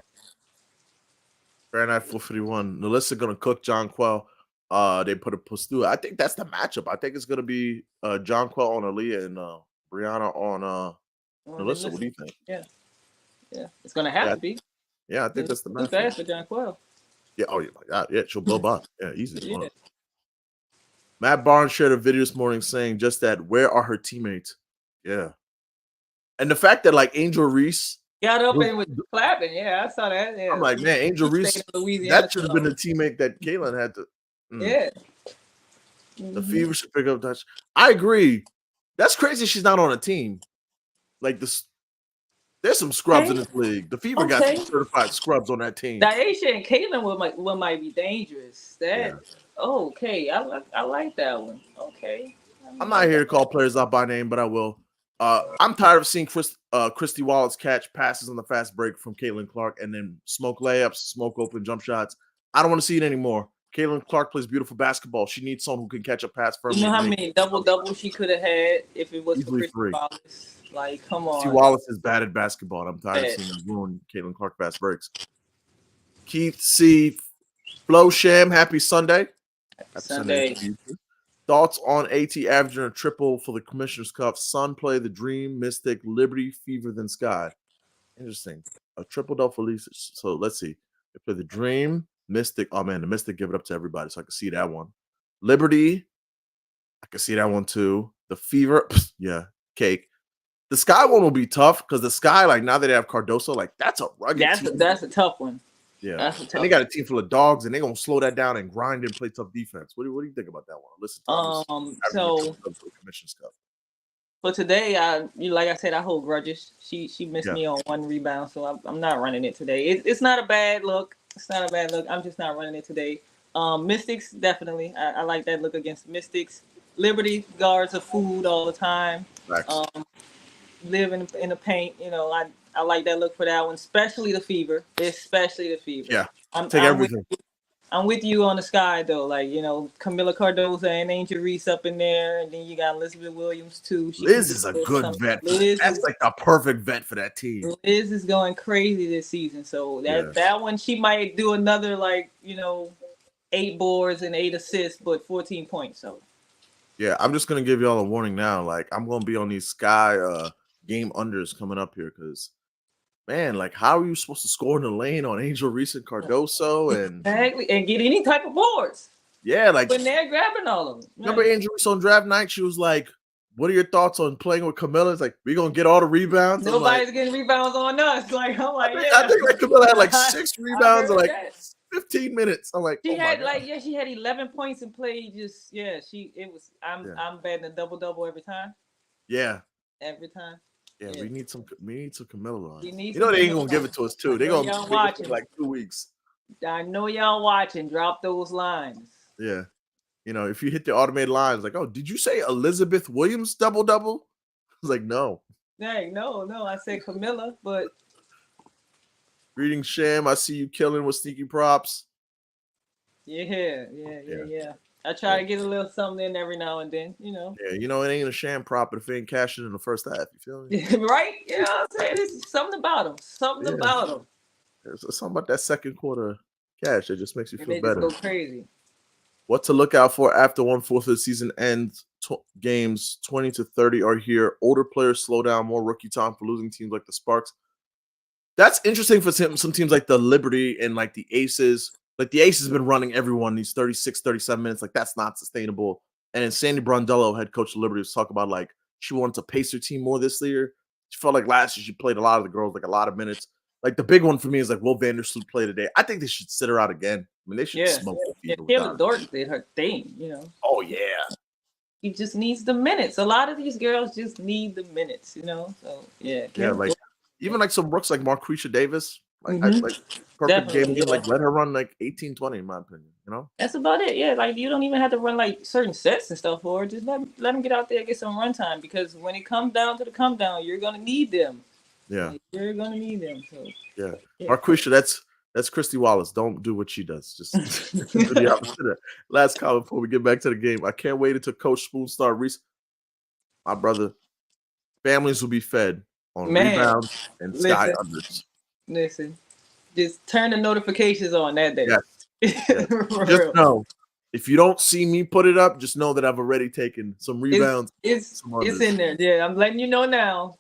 Speaker 1: Fahrenheit 451. Melissa gonna cook John Quell. They put a push through. I think that's the matchup. I think it's gonna be John Quell on Aaliyah and Brianna on Melissa. What do you think?
Speaker 2: Yeah. It's gonna have to be.
Speaker 1: Yeah, I think that's the matchup.
Speaker 2: Too fast for John Quell.
Speaker 1: Yeah. Oh, yeah, my God. Yeah, she'll blow by. Yeah, easy. Yeah. Matt Barnes shared a video this morning saying just that. Where are her teammates? Yeah. And the fact that like Angel Reese
Speaker 2: got up and was clapping. Yeah, I saw that. Yeah.
Speaker 1: I'm like, man, Angel Reese, that should have been the teammate that Kaylin had to.
Speaker 2: Yeah.
Speaker 1: The Fever should pick up touch. I agree. That's crazy she's not on a team. Like this, there's some scrubs in this league. The Fever got some certified scrubs on that team.
Speaker 2: Daisha and Kaylin might be dangerous. Okay. I like that one. Okay.
Speaker 1: I'm not here to call players out by name, but I will. I'm tired of seeing Christy Wallace catch passes on the fast break from Caitlin Clark and then smoke layups, smoke open jump shots. I don't want to see it anymore. Caitlin Clark plays beautiful basketball. She needs someone who can catch a pass firmly.
Speaker 2: You know how many double-doubles she could have had if it was for Christy Wallace? Like, come on.
Speaker 1: Christy Wallace is bad at basketball, and I'm tired of seeing her ruin Caitlin Clark fast breaks. Keith C. Flo Sham, happy Sunday.
Speaker 2: Happy Sunday.
Speaker 1: Thoughts on AT averaging a triple for the Commissioner's Cup? Sun play the Dream, Mystic, Liberty, Fever, then Sky. Interesting. A triple double for Lisa. So let's see. They play the Dream, Mystic. Oh man, the Mystic give it up to everybody, so I can see that one. Liberty, I can see that one too. The Fever, yeah, cake. The Sky one will be tough because the Sky, like now that they have Cardoso, like that's a rugged team.
Speaker 2: That's a tough one.
Speaker 1: Yeah, and they got a team full of dogs, and they're gonna slow that down and grind and play tough defense. What do you think about that one? Listen,
Speaker 2: so
Speaker 1: Commission's Cup.
Speaker 2: For today, like I said, I hold grudges. She missed me on one rebound, so I'm not running it today. It's not a bad look. It's not a bad look. I'm just not running it today. Mystics definitely. I like that look against Mystics. Liberty guards are food all the time. Live in the paint. You know, I like that look for that one, especially the Fever.
Speaker 1: Yeah, take everything.
Speaker 2: I'm with you on the Sky though. Like, you know, Camila Cardoso and Angel Reese up in there, and then you got Elizabeth Williams too.
Speaker 1: Liz is a good vet. That's like the perfect vet for that team.
Speaker 2: Liz is going crazy this season, so that one she might do another 8 boards and 8 assists, but 14 points. So
Speaker 1: yeah, I'm just gonna give y'all a warning now. Like I'm gonna be on these Sky game unders coming up here because. Man, like how are you supposed to score in the lane on Angel Reese and Cardoso and
Speaker 2: get any type of boards?
Speaker 1: Yeah, like
Speaker 2: when they're grabbing all of them.
Speaker 1: Remember Angel Reese on draft night? She was like, "What are your thoughts on playing with Camilla?" It's like we're gonna get all the rebounds.
Speaker 2: Nobody's getting rebounds on us. Like
Speaker 1: I think like Camilla had like 6 rebounds in 15 minutes. I'm like,
Speaker 2: she had 11 points and played I'm betting a double every time.
Speaker 1: Yeah,
Speaker 2: every time.
Speaker 1: Yeah, we need some Camilla on.
Speaker 2: You
Speaker 1: know they ain't gonna give it to us too. They're gonna watch it like 2 weeks.
Speaker 2: I know y'all watching. Drop those lines.
Speaker 1: Yeah, you know if you hit the automated lines, like, oh, did you say Elizabeth Williams double? I was like, no.
Speaker 2: Dang, no. I said Camilla, but.
Speaker 1: Greetings, Sham. I see you killing with sneaky props.
Speaker 2: Yeah. I try to get a little something in every now and then, you know.
Speaker 1: Yeah, you know, it ain't a sham prop if it ain't cashing in the first half. You feel me?
Speaker 2: Right? You know what I'm saying? There's something about them. About them.
Speaker 1: There's something about that second quarter cash that just makes you feel better.
Speaker 2: They just go crazy.
Speaker 1: What to look out for after 1/4 of the season ends? Games 20 to 30 are here. Older players slow down, more rookie time for losing teams like the Sparks. That's interesting for some teams like the Liberty and like the Aces. Like the Ace has been running everyone these 36, 37 minutes. Like that's not sustainable. And then Sandy Brondello, head coach of Liberty, was talking about like she wanted to pace her team more this year. She felt like last year she played a lot of the girls, like a lot of minutes. Like the big one for me is like Will Vandersloot play today. I think they should sit her out again. I mean, they should smoke the Fever.
Speaker 2: Taylor Dorton did her thing, you know.
Speaker 1: Oh yeah.
Speaker 2: He just needs the minutes. A lot of these girls just need the minutes, you know. So yeah.
Speaker 1: Like even like some rooks like Marquisha Davis. Like, perfect game. Like let her run like 18-20 in my opinion. You know,
Speaker 2: that's about it. Yeah, like you don't even have to run like certain sets and stuff for her. Just let them get out there and get some run time because when it comes down to the come down, you're gonna need them.
Speaker 1: Yeah,
Speaker 2: you're gonna need them. So
Speaker 1: yeah. Marquisha, That's Christy Wallace. Don't do what she does. Just do the opposite. Last comment before we get back to the game. I can't wait until Coach Spoon start. My brother, families will be fed on
Speaker 2: Man,
Speaker 1: rebounds and sky unders.
Speaker 2: Listen, just turn the notifications on that day.
Speaker 1: Yes. Just know, if you don't see me put it up, just know that I've already taken some rebounds.
Speaker 2: It's in there. Yeah, I'm letting you know now.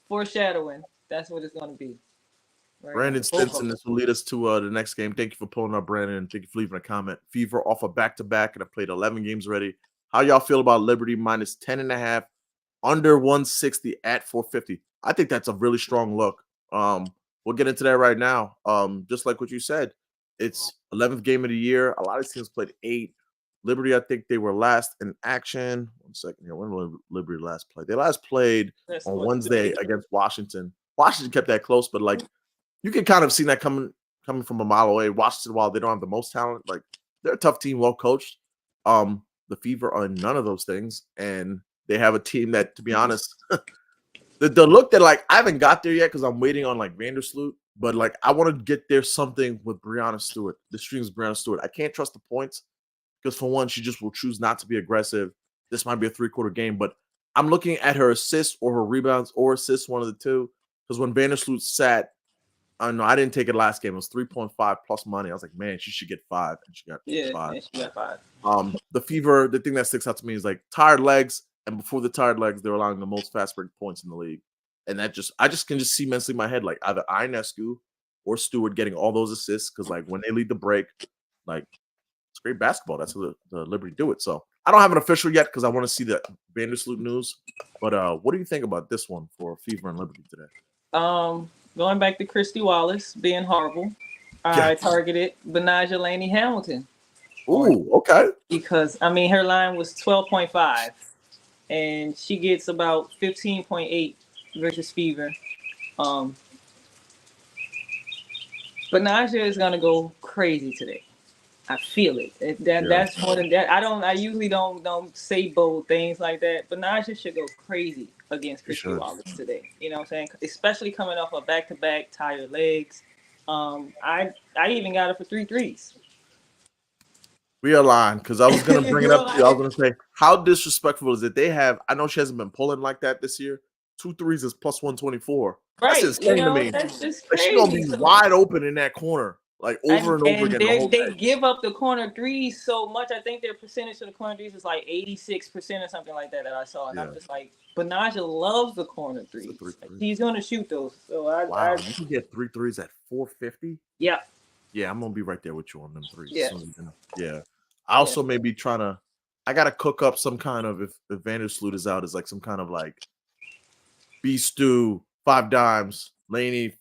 Speaker 2: Foreshadowing. That's what it's going to be.
Speaker 1: Right. Brandon Stinson, this will lead us to the next game. Thank you for pulling up, Brandon. Thank you for leaving a comment. Fever off a back-to-back, and I've played 11 games already. How y'all feel about Liberty minus 10.5, under 160 at 450? I think that's a really strong look. We'll get into that right now. Just like what you said, it's 11th game of the year. A lot of teams played 8. Liberty, I think they were last in action. 1 second here. When did Liberty last play? They last played on Wednesday against Washington. Washington kept that close, but like you can kind of see that coming from a mile away. Washington, while they don't have the most talent, like they're a tough team, well coached. The Fever are none of those things, and they have a team that, to be honest, the look that like I haven't got there yet because I'm waiting on like Vandersloot, but like I want to get there something with Breanna Stewart. The strings Breanna Stewart. I can't trust the points because for one, she just will choose not to be aggressive. This might be a 3-quarter game, but I'm looking at her assists or her rebounds or assists, one of the two. Because when Vandersloot sat, I know I didn't take it last game. It was 3.5 plus money. I was like, man, she should get 5, and she got 5.
Speaker 2: Man, she got 5.
Speaker 1: The Fever, the thing that sticks out to me is like tired legs, and before the tired legs, they're allowing the most fast break points in the league, and I just can see mentally in my head like either Ionescu or Stewart getting all those assists because like when they lead the break, like it's great basketball. That's how the Liberty do it. So I don't have an official yet because I want to see the Vandersloot news. But what do you think about this one for Fever and Liberty today?
Speaker 2: Going back to Christy Wallace being horrible, I targeted Benaja Laney Hamilton.
Speaker 1: Ooh, okay.
Speaker 2: Because I mean her line was 12.5, and she gets about 15.8 versus Fever. Benaja is gonna go crazy today. I feel it. That's more than that. I usually don't say bold things like that. Benaja should go crazy against Christy Wallace today. You know what I'm saying? Especially coming off a back-to-back, tired legs. I even got her for 3 threes.
Speaker 1: We aligned because I was gonna bring it up to you. I was gonna say, how disrespectful is it? They have, I know she hasn't been pulling like that this year. 2 threes is plus 124.
Speaker 2: Right.
Speaker 1: That's insane to me.
Speaker 2: That's just
Speaker 1: crazy. She's gonna be wide open in that corner. Like over and over again.
Speaker 2: They give up the corner threes so much. I think their percentage of the corner threes is like 86% or something like that I saw. And I'm just like, Benaja loves the corner threes. He's gonna shoot those. So
Speaker 1: you can get 3 threes at 450.
Speaker 2: Yeah.
Speaker 1: Yeah, I'm gonna be right there with you on them threes.
Speaker 2: Yeah.
Speaker 1: I also may be trying to. I gotta cook up some kind of if Vandersloot is out, is like some kind of like beef stew, 5 dimes, Laney.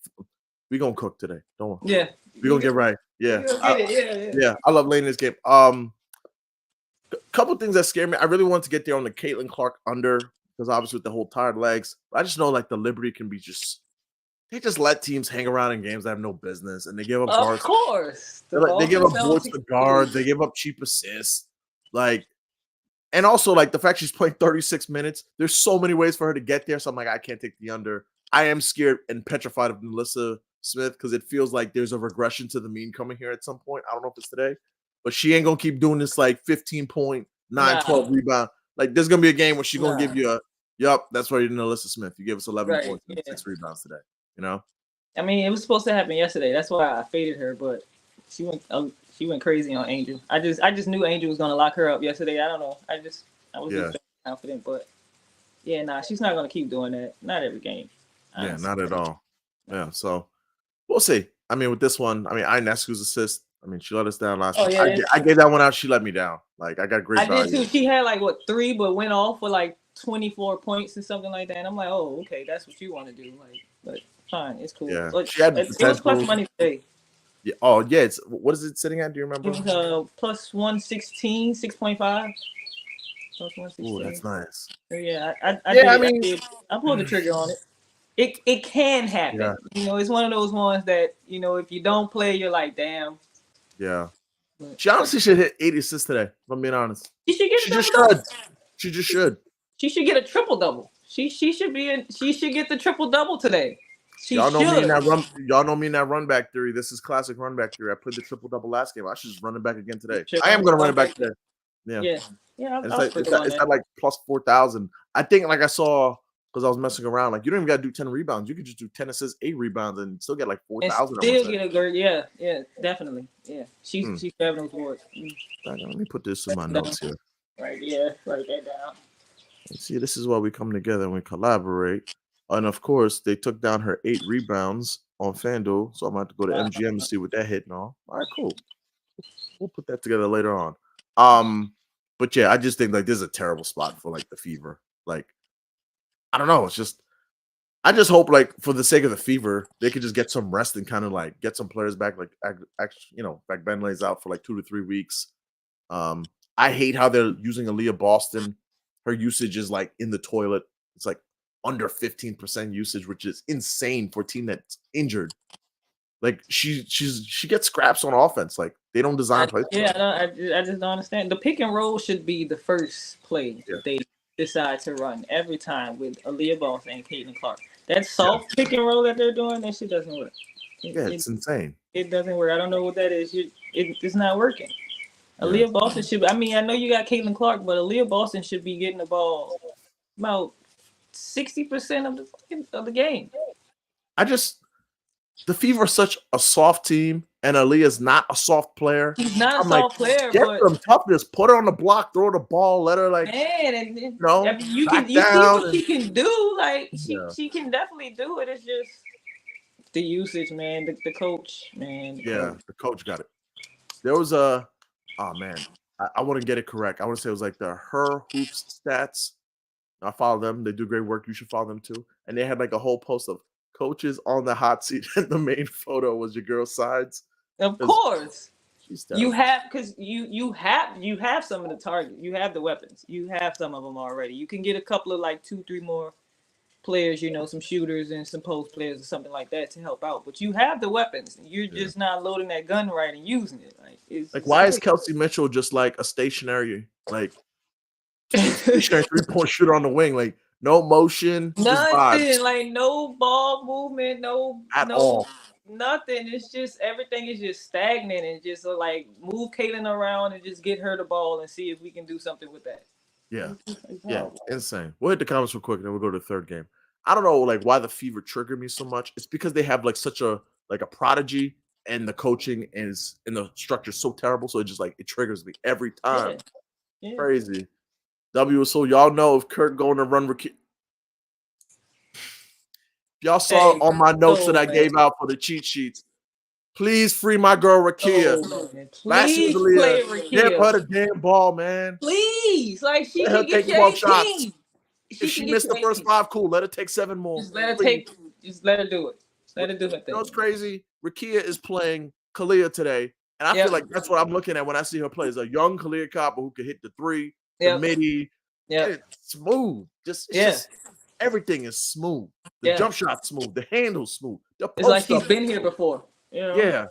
Speaker 1: We gonna cook today. Don't worry.
Speaker 2: Yeah.
Speaker 1: We're gonna get right. Yeah. I love Lane in this game. Couple things that scare me. I really want to get there on the Caitlin Clark under because obviously with the whole tired legs. I just know like the Liberty can be they just let teams hang around in games that have no business, and they give up guards.
Speaker 2: Of course.
Speaker 1: They give up boards to guards. They give up cheap assists. Like, and also like the fact she's playing 36 minutes. There's so many ways for her to get there. So I'm like, I can't take the under. I am scared and petrified of Melissa Smith because it feels like there's a regression to the mean coming here at some point. I don't know if it's today, but she ain't gonna keep doing this like 15 point, 12 rebound. Like there's gonna be a game where she's gonna give you that's why you're Melissa Smith. You gave us 11 points and 6 rebounds today. You know?
Speaker 2: I mean, it was supposed to happen yesterday. That's why I faded her, but she went crazy on Angel. I just knew Angel was gonna lock her up yesterday. I don't know. I was just confident, but she's not gonna keep doing that. Not every game.
Speaker 1: Yeah, not at all. Yeah, so we'll see. I mean, with this one, I mean, Ionescu's assist. I mean, she let us down last week. I gave that one out. She let me down. Like, I got great value.
Speaker 2: I did too. She had like 3, but went off for like 24 points or something like that. And I'm like, oh, okay, that's what you want to do. Like, but fine, it's cool.
Speaker 1: Yeah,
Speaker 2: but it was plus money today.
Speaker 1: Yeah. Oh, yeah. It's what is it sitting at? Do you remember?
Speaker 2: It was plus 116, 6.5. Plus 116.
Speaker 1: Oh, that's nice.
Speaker 2: So, yeah, I pulled the trigger on it. It can happen. Yeah. You know, it's one of those ones that, you know, if you don't play, you're like, damn.
Speaker 1: Yeah. But she honestly should hit 80 assists today, if I'm being honest.
Speaker 2: She should get
Speaker 1: She just should.
Speaker 2: She should get a triple double. She should get the triple double today. She
Speaker 1: Y'all know me in
Speaker 2: should.
Speaker 1: that run. Y'all know me in that run back theory. This is classic run back theory. I played the triple double last game. I should just run it back again today.
Speaker 2: Should
Speaker 1: I am gonna run it back
Speaker 2: right
Speaker 1: today. Yeah.
Speaker 2: Yeah, yeah.
Speaker 1: And
Speaker 2: I'll sprinkle on
Speaker 1: it's
Speaker 2: that.
Speaker 1: at like plus 4,000. I think like I saw because I was messing around. Like you don't even got to do 10 rebounds. You could just do 10 assists, 8 rebounds, and still get like
Speaker 2: And
Speaker 1: 4,000.
Speaker 2: still get a girl. Yeah, yeah, definitely. Yeah,
Speaker 1: Hmm.
Speaker 2: she's having those words.
Speaker 1: Let me put this in my notes here.
Speaker 2: Right, yeah, write that down.
Speaker 1: See, this is why we come together and we collaborate. And of course, they took down her 8 rebounds on FanDuel. So I'm going to have to go to
Speaker 2: Wow.
Speaker 1: MGM and see what that hit and all. All right, cool. We'll put that together later on. But yeah, I just think like this is a terrible spot for like the Fever. Like, I don't know. It's just I just hope like for the sake of the Fever, they could just get some rest and kind of like get some players back. Like actually, like Benley's out for like 2 to 3 weeks. I hate how they're using Aaliyah Boston. Her usage is like in the toilet. It's like under 15% usage, which is insane for a team that's injured. Like she gets scraps on offense. Like they don't design plays.
Speaker 2: I just don't understand. The pick and roll should be the first play that they decide to run every time with Aaliyah Boston and Caitlin Clark. That soft pick and roll that they're doing, that shit doesn't work.
Speaker 1: It's insane.
Speaker 2: It doesn't work. I don't know what that is. It's not working. Aaliyah Boston should. I mean, I know you got Caitlin Clark, but Aaliyah Boston should be getting the ball about 60% of the game.
Speaker 1: The Fever are such a soft team, and Aaliyah's not a soft player.
Speaker 2: He's not a soft player,
Speaker 1: get
Speaker 2: but
Speaker 1: some toughness. Put her on the block, throw the ball, let her like
Speaker 2: you
Speaker 1: back
Speaker 2: see
Speaker 1: down
Speaker 2: what she can do. Like she can definitely do it. It's just the usage, man. The coach, man.
Speaker 1: The coach got it. There was a I want to get it correct. I want to say it was like the Her Hoops stats. I follow them. They do great work. You should follow them too. And they had like a whole post of coaches on the hot seat, and the main photo was your girl's sides.
Speaker 2: Of course, you have because you have some of the target. You have the weapons. You have some of them already. You can get a couple of like 2-3 more players. Some shooters and some post players or something like that to help out. But you have the weapons. You're just not loading that gun right and using it.
Speaker 1: Why is Kelsey Mitchell just like a stationary 3-point shooter on the wing? Like no motion,
Speaker 2: nothing. Like no ball movement,
Speaker 1: all.
Speaker 2: Nothing. It's just everything is just stagnant and just like move Caitlin around and just get her the ball and see if we can do something with that.
Speaker 1: Yeah, insane. We'll hit the comments real quick and then we'll go to the third game. I don't know like why the Fever triggered me so much. It's because they have like such a prodigy, and the coaching is and the structure is so terrible. So it just like it triggers me every time. Yeah. Crazy. So y'all know if Kurt going to run y'all saw on my notes that I gave out for the cheat sheets. Please free my girl Rakia.
Speaker 2: Please play Rakia.
Speaker 1: Give her the damn ball, man.
Speaker 2: Please, like she can get 18 shots.
Speaker 1: If she missed the first 5, cool. Let her take 7 more.
Speaker 2: Just let her do it. Let her do her thing.
Speaker 1: You know what's crazy? Rakia is playing Kalia today, and I feel like that's what I'm looking at when I see her play. Is a young Kalia Copper who can hit the 3, the midi. It's smooth. Just everything is smooth. The jump shot smooth. The handle smooth.
Speaker 2: It's like she's been here before.
Speaker 1: Yeah.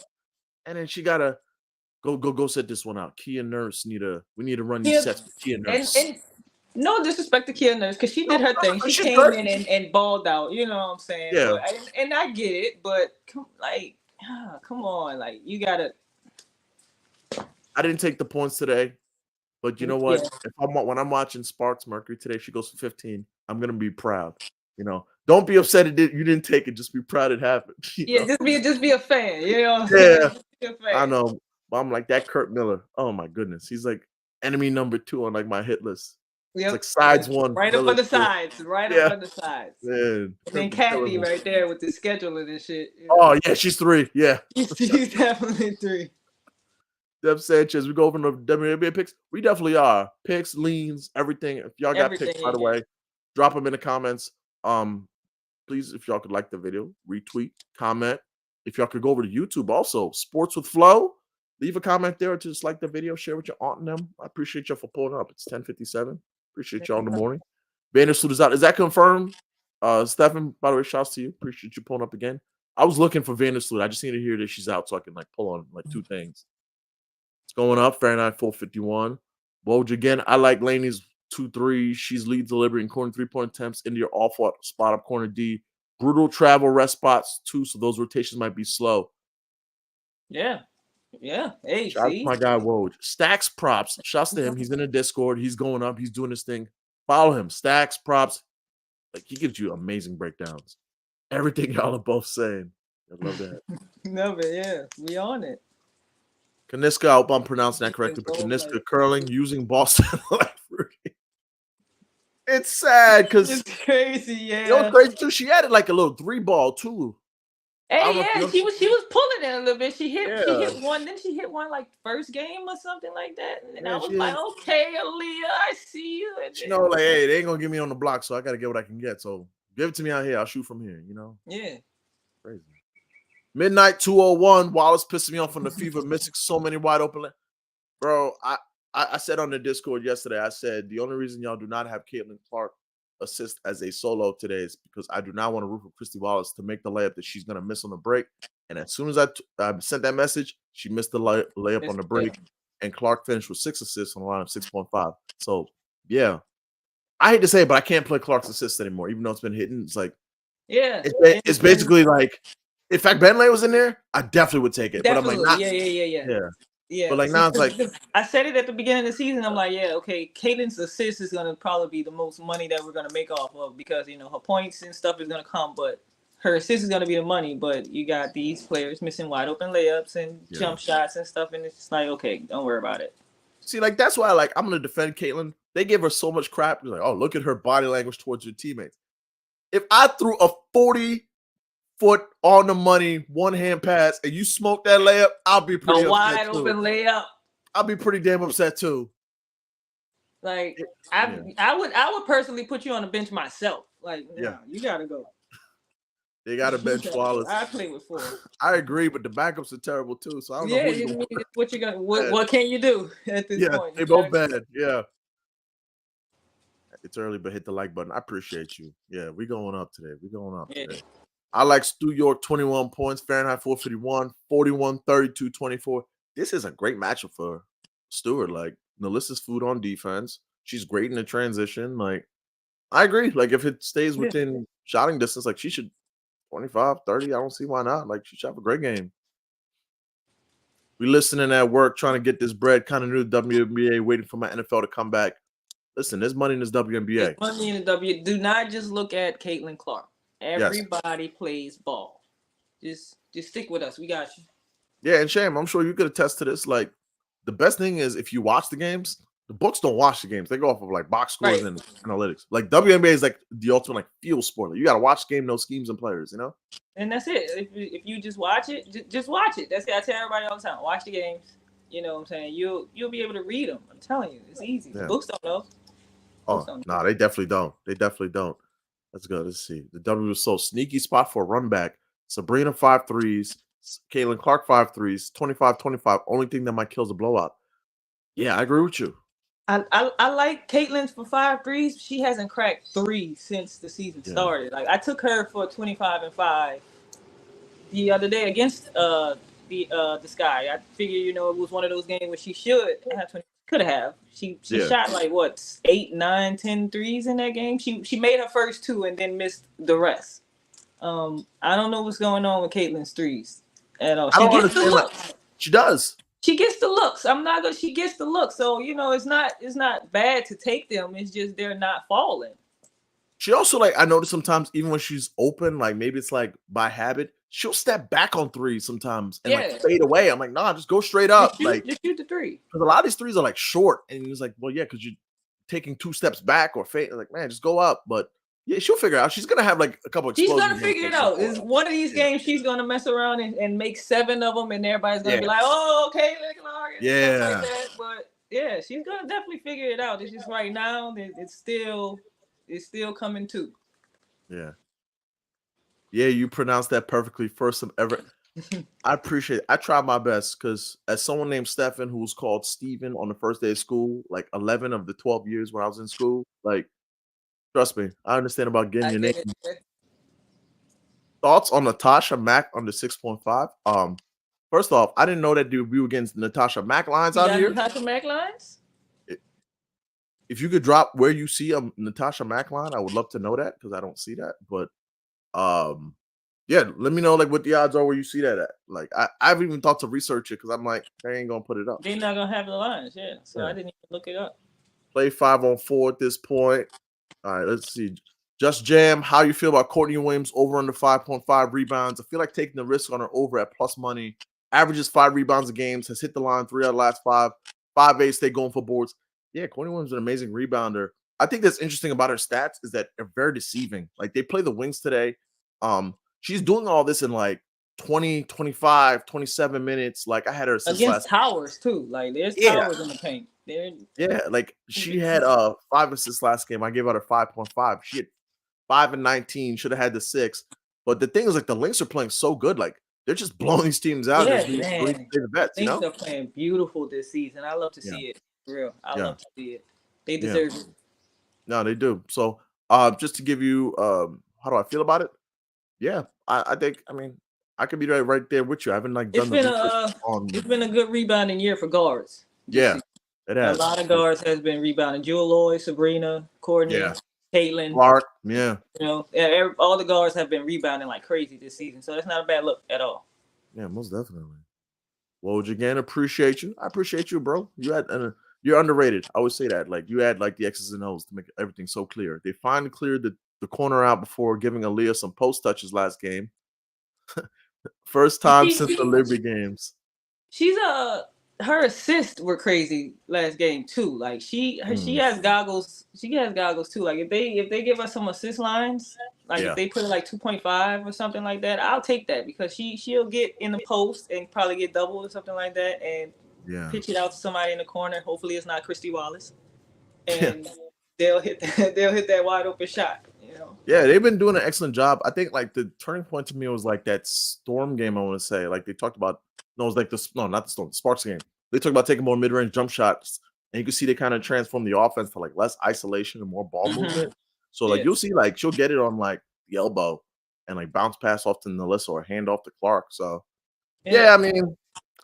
Speaker 1: And then she gotta go set this one out. Kia Nurse we need to run these sets with Kia Nurse.
Speaker 2: And no disrespect to Kia Nurse, because she did her thing. She came in and balled out. You know what I'm saying?
Speaker 1: Yeah.
Speaker 2: And I get it, but come on, like you gotta.
Speaker 1: I didn't take the points today. But you know what? When I'm watching Sparks Mercury today, she goes for 15. I'm gonna be proud. Don't be upset you didn't take it. Just be proud it happened.
Speaker 2: Just be a fan.
Speaker 1: I know. But I'm like that Kurt Miller. Oh my goodness, he's like enemy number 2 on like my hit list. It's like sides 1,
Speaker 2: right up on the sides, up on the sides.
Speaker 1: Man,
Speaker 2: and then Kathy right there with the scheduling and shit.
Speaker 1: Oh yeah, she's 3. Yeah,
Speaker 2: she's definitely 3.
Speaker 1: Deb Sanchez, we go over the WNBA picks. We definitely are. Picks, leans, everything. If y'all got picks, by the way, drop them in the comments. Please, if y'all could like the video, retweet, comment. If y'all could go over to YouTube also, Sports with Flo, leave a comment there or just like the video, share with your aunt and them. I appreciate y'all for pulling up. It's 10:57. Appreciate y'all in the morning. Vandersloot is out. Is that confirmed? Stefan, by the way, shouts to you. Appreciate you pulling up again. I was looking for Vandersloot. I just need to hear that she's out so I can like pull on like 2 things. Going up, Fahrenheit 451. Woj again. I like Laney's 2-3. She's lead delivery in corner 3-point attempts into your off spot up corner D. brutal travel rest spots too, so those rotations might be slow.
Speaker 2: Yeah. Hey,
Speaker 1: Shout out to
Speaker 2: see?
Speaker 1: my guy Woj. Stacks props. Shouts to him. He's in the Discord. He's going up. He's doing his thing. Follow him. Stacks props. Like he gives you amazing breakdowns. Everything y'all are both saying. I love that.
Speaker 2: No, but yeah, we on it.
Speaker 1: Kaniska, I hope I'm pronouncing that correctly, but Kaniska curling using Boston Life. It's sad because
Speaker 2: it's crazy, yeah.
Speaker 1: You know what's crazy too? She added like a little 3-ball too.
Speaker 2: Hey, yeah, she was pulling it a little bit. She hit one, then she hit one like first game or something like that. And I was like, okay, Aaliyah, I see you. And
Speaker 1: you know, like, hey, they ain't gonna get me on the block, so I gotta get what I can get. So give it to me out here. I'll shoot from here, you know?
Speaker 2: Yeah.
Speaker 1: Crazy. Midnight 201. Wallace pissing me off on the fever, missing so many wide open. Bro, I said on the Discord yesterday, I said the only reason y'all do not have Caitlin Clark assist as a solo today is because I do not want to root for Christy Wallace to make the layup that she's going to miss on the break. And as soon as I sent that message, she missed the layup on the break. And Clark finished with 6 assists on the line of 6.5. So, yeah. I hate to say it, but I can't play Clark's assists anymore, even though it's been hitting. It's like, it's basically like, in fact, Bentley was in there, I definitely would take it.
Speaker 2: Definitely.
Speaker 1: But I'm like,
Speaker 2: Yeah.
Speaker 1: But like now it's like
Speaker 2: I said it at the beginning of the season. I'm like, yeah, okay, Caitlin's assist is gonna probably be the most money that we're gonna make off of because her points and stuff is gonna come, but her assist is gonna be the money. But you got these players missing wide open layups and jump shots and stuff, and it's just like, okay, don't worry about it.
Speaker 1: See, like that's why I'm gonna defend Caitlin. They give her so much crap. You're like, oh, look at her body language towards your teammates. If I threw a 40-foot on the money, one hand pass, and you smoke that layup, I'll be pretty upset
Speaker 2: wide open layup.
Speaker 1: I'll be pretty damn upset too.
Speaker 2: Like I would personally put you on the bench myself. Like, you gotta go.
Speaker 1: They got to bench Wallace.
Speaker 2: I play with 4.
Speaker 1: I agree, but the backups are terrible too. So I don't know.
Speaker 2: What you gonna? What can you do at this point?
Speaker 1: They both bad. Yeah. It's early, but hit the like button. I appreciate you. Yeah, we going up today. Today. I like Stu York, 21 points, Fahrenheit 451, 41, 32, 24. This is a great matchup for Stewart. Like, Melissa's food on defense. She's great in the transition. Like, I agree. Like, if it stays within shouting distance, like, she should 25, 30. I don't see why not. Like, she should have a great game. We listening at work, trying to get this bread, kind of new to WNBA, waiting for my NFL to come back. Listen, there's money in this WNBA.
Speaker 2: There's money in the W. Do not just look at Caitlin Clark. Everybody plays ball. Just stick with us. We got you.
Speaker 1: Yeah, and Sham, I'm sure you could attest to this. Like, the best thing is if you watch the games, the books don't watch the games. They go off of like box scores and analytics. Like WNBA is like the ultimate like field sport. Like, you got to watch the game, know schemes and players, you know?
Speaker 2: And that's it. If you just watch it, just watch it. That's it. I tell everybody all the time. Watch the games. You know what I'm saying? You'll be able to read them. I'm telling you, it's easy. Yeah. Books don't know.
Speaker 1: No, they definitely don't. Let's go. Let's see. The W was so sneaky spot for a run back. Sabrina 5 threes. Caitlin Clark 5 threes. 25-25. Only thing that might kill is a blowout. Yeah, I agree with you.
Speaker 2: I like Caitlin's for 5 threes. She hasn't cracked 3 since the season started. Like, I took her for 25 and 5 the other day against the Sky. I figured, it was one of those games where she could have. She shot like 8, 9, 10 threes in that game. She made her first 2 and then missed the rest. I don't know what's going on with Caitlin's threes at all. She gets the looks.
Speaker 1: She does.
Speaker 2: She gets the looks. She gets the looks. So it's not bad to take them. It's just they're not falling.
Speaker 1: She also I notice sometimes even when she's open, like maybe it's like by habit, she'll step back on threes sometimes and fade away. I'm like, nah, just go straight up.
Speaker 2: Just shoot the 3.
Speaker 1: Because a lot of these threes are like short, and it's like, well, yeah, because you're taking 2 steps back or fade. Like, man, just go up. But yeah, she'll figure it out. She's gonna have like a couple.
Speaker 2: She's gonna figure it out. It's one of these games she's gonna mess around and make 7 of them, and everybody's gonna be like, "Oh, okay, look, Clark."
Speaker 1: Yeah.
Speaker 2: Like that. But yeah, she's gonna definitely figure it out. It's just right now it's still coming too.
Speaker 1: Yeah. Yeah, you pronounced that perfectly. First ever. I appreciate it. I tried my best because as someone named Stefan, who was called Steven on the first day of school, like 11 of the 12 years when I was in school, like, trust me, I understand about getting your name. Thoughts on Natasha Mack under 6.5? First off, I didn't know that we were getting Natasha Mack lines out here.
Speaker 2: Natasha Mack lines?
Speaker 1: If you could drop where you see a Natasha Mack line, I would love to know that because I don't see that. But Yeah, let me know like what the odds are where you see that at. Like I've even thought to research it because I'm like, they ain't gonna put it up.
Speaker 2: They're not gonna have the lines, yeah. So
Speaker 1: Yeah.
Speaker 2: I didn't even look it up.
Speaker 1: Play 5-on-4 at this point. All right, let's see. Just Jam, how you feel about Courtney Williams over under 5.5 rebounds? I feel like taking the risk on her over at plus money. Averages 5 rebounds a game, has hit the line 3 out of the last 5. 5-8 stay going for boards. Yeah, Courtney Williams is an amazing rebounder. I think that's interesting about her stats is that they're very deceiving. Like they play the Wings today. She's doing all this in like 20, 25, 27 minutes. Like I had her assist
Speaker 2: Against
Speaker 1: last.
Speaker 2: towers too. Like there's
Speaker 1: Yeah.
Speaker 2: towers in the paint.
Speaker 1: Yeah, like she had 5 assists last game. I gave out her 5.5. She had 5 and 19, should have had the 6. But the thing is, like the Lynx are playing so good, like they're just blowing these teams out.
Speaker 2: Yeah,
Speaker 1: They're
Speaker 2: man.
Speaker 1: the vets, you
Speaker 2: Things
Speaker 1: know?
Speaker 2: are playing beautiful this season. I love to
Speaker 1: Yeah,
Speaker 2: see it. For real. I
Speaker 1: yeah,
Speaker 2: love to see it. They
Speaker 1: yeah.
Speaker 2: deserve it.
Speaker 1: No, they do. So just to give you how do I feel about it? Yeah, I think I could be right there with you. I haven't like
Speaker 2: It's
Speaker 1: done the
Speaker 2: been
Speaker 1: research
Speaker 2: a
Speaker 1: on
Speaker 2: it's been a good rebounding year for guards this
Speaker 1: yeah,
Speaker 2: season.
Speaker 1: it
Speaker 2: A
Speaker 1: has.
Speaker 2: lot of guards has been rebounding. Jewel Lloyd, Sabrina, Courtney,
Speaker 1: Yeah.
Speaker 2: Caitlin.
Speaker 1: Clark, yeah.
Speaker 2: You know, all the guards have been rebounding like crazy this season. So that's not a bad look at all.
Speaker 1: Yeah, most definitely. Well, again, appreciate you. I appreciate you, bro. You're underrated. I always say that. Like you add like the X's and O's to make everything so clear. They finally cleared the corner out before giving Aaliyah some post touches last game. First time since the Liberty games.
Speaker 2: She's her assists were crazy last game too. Like she has goggles. She has goggles too. Like if they give us some assist lines, like if they put it like 2.5 or something like that, I'll take that because she'll get in the post and probably get double or something like that and pitch it out to somebody in the corner. Hopefully it's not Christy Wallace, and they'll hit that wide open shot. You know.
Speaker 1: Yeah, they've been doing an excellent job. I think like the turning point to me was like that Storm game. I want to say like they talked about. No, it was like not the Storm, the Sparks game. They talked about taking more mid-range jump shots, and you can see they kind of transform the offense to like less isolation and more ball movement. So like you'll see like she'll get it on like the elbow and like bounce pass off to Nalissa or hand off to Clark. So yeah, I mean,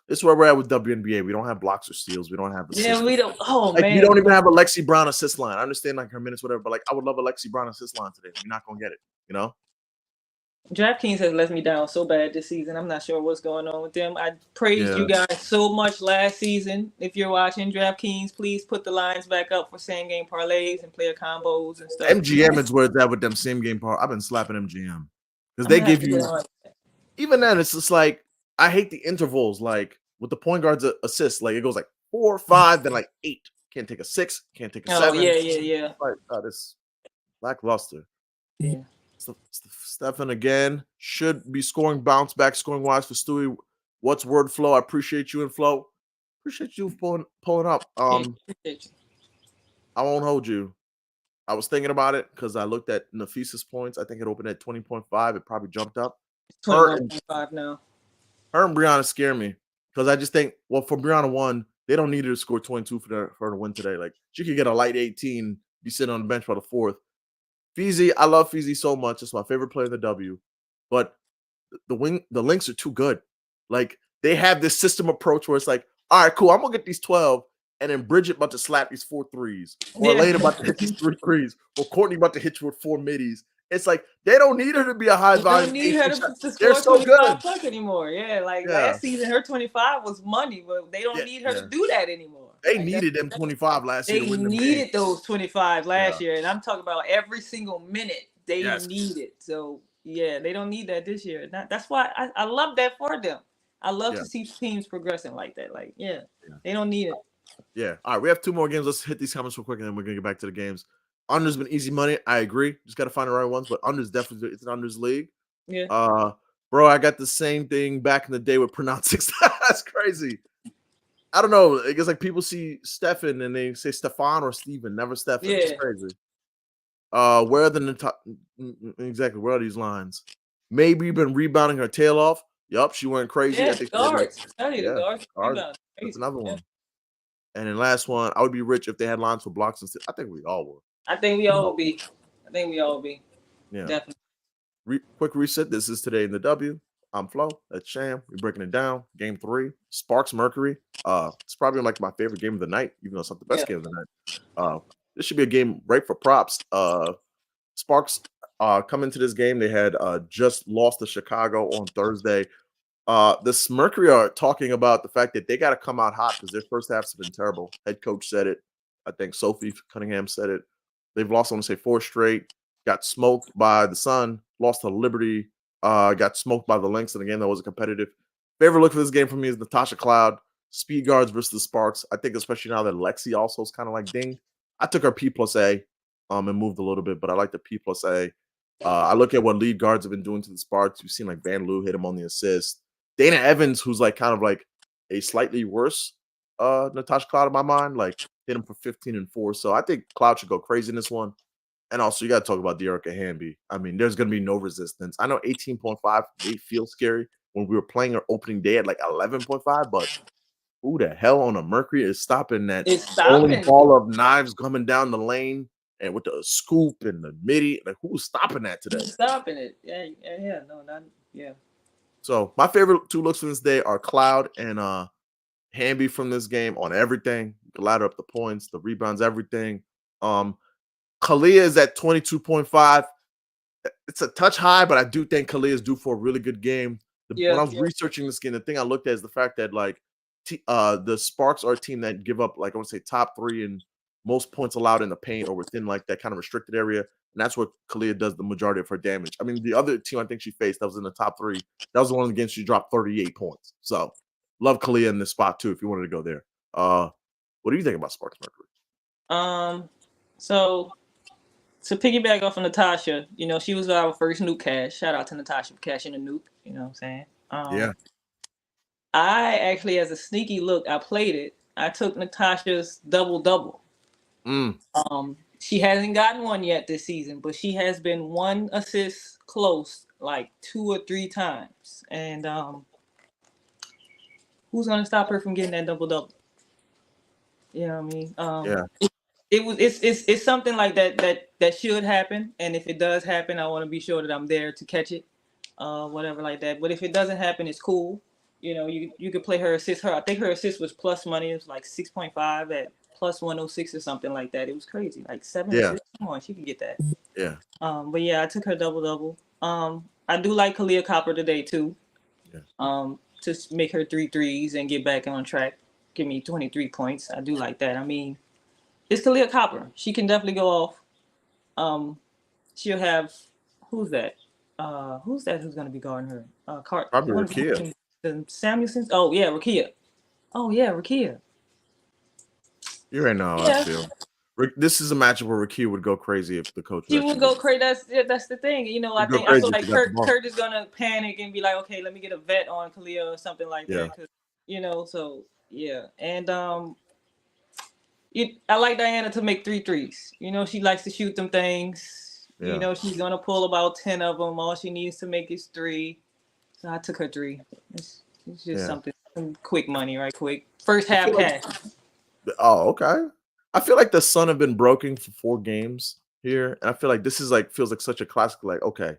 Speaker 1: it's where we're at with WNBA. We don't have blocks or steals. We don't have assists.
Speaker 2: Yeah, we don't. Oh
Speaker 1: like,
Speaker 2: man,
Speaker 1: we don't even have a Lexi Brown assist line. I understand like her minutes, whatever, but like I would love a Lexi Brown assist line today. We're not gonna get it, you know.
Speaker 2: DraftKings has let me down so bad this season. I'm not sure what's going on with them. I praised you guys so much last season. If you're watching DraftKings, please put the lines back up for same game parlays and player combos and stuff.
Speaker 1: MGM is where it's at with them same game parlays. I've been slapping MGM because they give you even then. It's just like I hate the intervals. Like with the point guards assist, like it goes like 4, 5, then like 8. Can't take a 6. Can't take a 7.
Speaker 2: Yeah.
Speaker 1: Like this lackluster.
Speaker 2: Yeah.
Speaker 1: Stefan again should be scoring bounce back scoring wise for Stewie. What's word flow? I appreciate you and Flo. Appreciate you pulling up. I won't hold you. I was thinking about it because I looked at Nafisa's points. I think it opened at 20.5. It probably jumped up.
Speaker 2: It's 21.5 now.
Speaker 1: Her and Brianna scare me because I just think, well, for Brianna 1, they don't need her to score 22 for her to win today. Like she could get a light 18, be sitting on the bench by the 4th. Feezy, I love Feezy so much. It's my favorite player in the W. But the Lynx are too good. Like they have this system approach where it's like, all right, cool, I'm gonna get these 12, and then Bridget about to slap these 4 threes, or Layla about to hit these 3 threes, or Courtney about to hit you with 4 middies. It's like they don't need her to be a high volume.
Speaker 2: They don't need her to
Speaker 1: They're
Speaker 2: score
Speaker 1: so good
Speaker 2: plus anymore. Yeah, last season her 25 was money, but they don't need her to do that anymore.
Speaker 1: They needed them 25 last year.
Speaker 2: They needed those 25 last year, and I'm talking about every single minute they need it. So yeah, they don't need that this year. That's why I love that for them. I love to see teams progressing like that. Like they don't need it.
Speaker 1: Yeah. All right, we have 2 more games. Let's hit these comments real quick, and then we're gonna get back to the games. Under's been easy money. I agree. Just got to find the right ones. But under's definitely it's an under's league.
Speaker 2: Yeah.
Speaker 1: Bro, I got the same thing back in the day with pronouncing. That's crazy. I don't know. I guess like people see Stefan and they say Stefan or Steven, never Stefan. Yeah. It's crazy. Where are exactly? Where are these lines? Maybe been rebounding her tail off. Yup, she went crazy.
Speaker 2: Yeah, guards. Guards.
Speaker 1: That's another one. And then last one, I would be rich if they had lines for blocks instead. I think we all would.
Speaker 2: I think we all be. Yeah. Definitely.
Speaker 1: Quick reset. This is today in the W. I'm Flo. That's Sham. We're breaking it down. Game 3. Sparks Mercury. It's probably like my favorite game of the night, even though it's not the best game of the night. This should be a game right for props. Sparks Coming into this game, they had just lost to Chicago on Thursday. This Mercury are talking about the fact that they got to come out hot because their first halves have been terrible. Head coach said it. I think Sophie Cunningham said it. They've lost, I want to say, 4 straight. Got smoked by the Sun. Lost to Liberty. Got smoked by the Lynx in a game that wasn't competitive. Favorite look for this game for me is Natasha Cloud. Speed guards versus the Sparks. I think especially now that Lexi also is kind of like dinged. I took her P plus A and moved a little bit, but I like the P plus A. I look at what lead guards have been doing to the Sparks. You've seen like Van Loo hit him on the assist. Dana Evans, who's like kind of like a slightly worse Natasha Cloud in my mind, like hit him for 15 and 4. So I think Cloud should go crazy in this one. And also, you got to talk about De'Arica Hamby. I mean, there's going to be no resistance. I know 18.5 may feel scary when we were playing our opening day at like 11.5, but who the hell on a Mercury is stopping that only ball of knives coming down the lane and with the scoop and the midi? Like, who's stopping that today?
Speaker 2: Who's stopping it? Yeah.
Speaker 1: So my favorite 2 looks from this day are Cloud and Hamby from this game on everything. Ladder up the points, the rebounds, everything. Kalia is at 22.5. It's a touch high, but I do think Kalia is due for a really good game. When I was researching this game, the thing I looked at is the fact that like the Sparks are a team that give up, like I want to say, top 3 in most points allowed in the paint or within like that kind of restricted area. And that's where Kalia does the majority of her damage. I mean, the other team I think she faced that was in the top 3, that was the one of the games she dropped 38 points. So love Kalia in this spot too, if you wanted to go there. What do you think about Sparks Mercury?
Speaker 2: So to piggyback off of Natasha, she was our first nuke cash. Shout out to Natasha for cashing a nuke. You know what I'm saying?
Speaker 1: Yeah.
Speaker 2: I actually, as a sneaky look, I played it. I took Natasha's double-double. She hasn't gotten one yet this season, but she has been 1 assist close like 2 or 3 times. And who's gonna stop her from getting that double-double? You know what I mean? It's something like that should happen. And if it does happen, I want to be sure that I'm there to catch it. Whatever like that. But if it doesn't happen, it's cool. You could play her assist. I think her assist was plus money. It was like 6.5 at plus 106 or something like that. It was crazy. Like 7 assists. Come on, she could get that.
Speaker 1: Yeah.
Speaker 2: But yeah, I took her double-double. I do like Kalia Copper today too.
Speaker 1: Yeah.
Speaker 2: To make her 3 threes and get back on track. Give me 23 points. I do like that. I mean, it's Kalia Copper. She can definitely go off. She'll have who's that? Who's going to be guarding her?
Speaker 1: Probably Rakia.
Speaker 2: The Samuelsons. Oh yeah, Rakia.
Speaker 1: You already know how I feel. This is a matchup where Rakia would go crazy if the coach.
Speaker 2: She would go crazy. That's the thing. I feel like Kurt is gonna panic and be like, okay, let me get a vet on Kalia or something like that. Cause, so yeah. And I like Diana to make 3 threes. She likes to shoot them things. Yeah. She's gonna pull about 10 of them. All she needs to make is 3. So I took her 3. It's just something, some quick money, right? Quick. First half cash.
Speaker 1: Oh, okay. I feel like the Sun have been broken for 4 games here. And I feel like this is feels like such a classic, like, okay,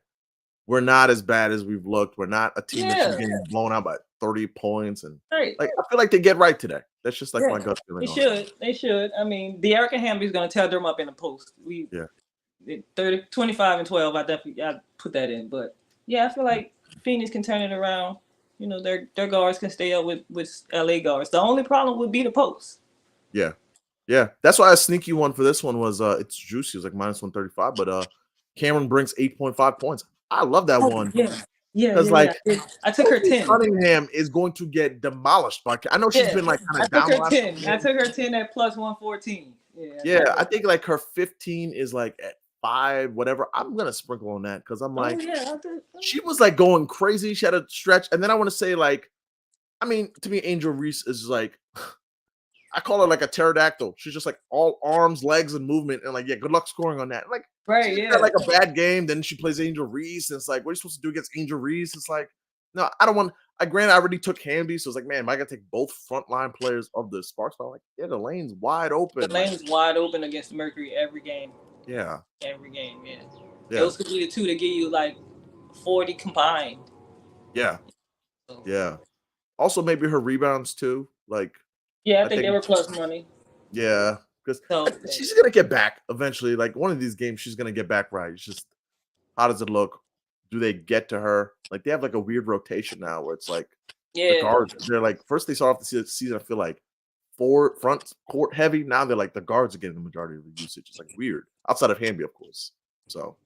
Speaker 1: we're not as bad as we've looked. We're not a team that's getting blown out by 30 points. And I feel like they get right today. That's just like my gut feeling.
Speaker 2: They should. I mean, De'Arica Hamby is going to tear them up in the post. 25 and 12, I put that in. But yeah, I feel like Phoenix can turn it around. Their guards can stay up with LA guards. The only problem would be the post.
Speaker 1: Yeah. Yeah. That's why a sneaky one for this one was it's juicy. It was like minus 135, but Cameron brings 8.5 points. I love that one.
Speaker 2: Yeah. Because I took her 10.
Speaker 1: Cunningham is going to get demolished by. I know she's been like kind of down.
Speaker 2: I took her 10 at plus 114.
Speaker 1: Yeah. I think like her 15 is like at 5, whatever. I'm gonna sprinkle on that because I'm like, she was like going crazy. She had a stretch, and then I want to say like, I mean, to me, Angel Reese is like, I call her like a pterodactyl. She's just like all arms, legs, and movement, and like, yeah, good luck scoring on that. Like, had like a bad game, then she plays Angel Reese, and it's like, what are you supposed to do against Angel Reese? It's like, no, I don't want. Granted, I already took Hamby, so it's like, man, am I gonna take both frontline players of the Sparks? I'm like, yeah, the lane's wide open.
Speaker 2: The lane's wide open against Mercury every game.
Speaker 1: Yeah.
Speaker 2: Every game, yeah. Those could be the 2 that give you like 40 combined.
Speaker 1: Yeah. Yeah. Also, maybe her rebounds too. Like.
Speaker 2: Yeah, I think they were plus money.
Speaker 1: Yeah, because she's gonna get back eventually. Like one of these games, she's gonna get back right. It's just How does it look? Do they get to her? Like they have like a weird rotation now where it's like the
Speaker 2: Yeah.
Speaker 1: guards. They're like first they start off the season. I feel like front court heavy. Now they're like the guards are getting the majority of the usage. It's like weird outside of Hamby, of course. So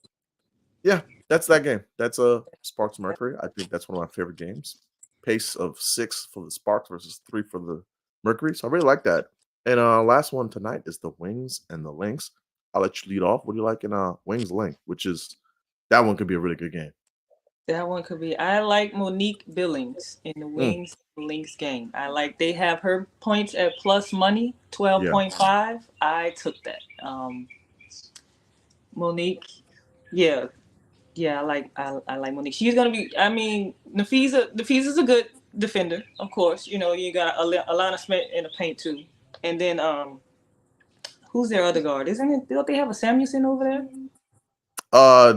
Speaker 1: yeah, that's that game. That's a Sparks Mercury. I think that's one of my favorite games. Pace of 6 for the Sparks versus 3 for the Mercury. So I really like that. And last one tonight is the Wings and the Lynx. I'll let you lead off. What do you like in Wings Link? Which is that one could be a really good game.
Speaker 2: That one could be. I like Monique Billings in the Wings Links game. I like they have her points at plus money, 12.5. I took that. Monique, yeah, yeah, I like Monique. She's gonna be. I mean, Nafisa's a good defender, of course. You know, you got Alana Smith in the paint too, and then who's their other guard? Isn't it? Don't they have a Samuelson over there?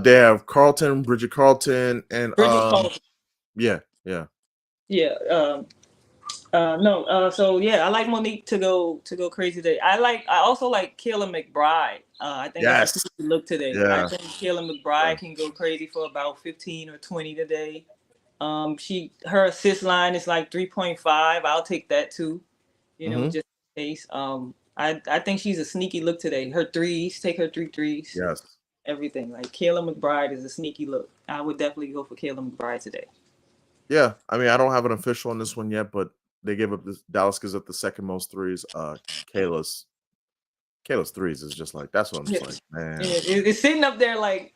Speaker 1: They have Carlton, Bridget Carlton, and
Speaker 2: Bridget Colton.
Speaker 1: yeah.
Speaker 2: Yeah. No. So yeah, I like Monique to go crazy today. I also like Kayla McBride. I think that's a
Speaker 1: Yes.
Speaker 2: crazy look today.
Speaker 1: Yeah.
Speaker 2: I think Kayla McBride can go crazy for about 15 or 20 today. Her assist line is like 3.5. I'll take that too. You know, just in case. I think she's a sneaky look today. Her threes, take her 3 threes.
Speaker 1: Yes.
Speaker 2: Everything. Like Kayla McBride is a sneaky look. I would definitely go for Kayla McBride today.
Speaker 1: Yeah. I mean, I don't have an official on this one yet, but they gave up this Dallas gives up the second most threes. Kayla's threes is just like that's what I'm just like, man.
Speaker 2: Yeah, it's sitting up there like,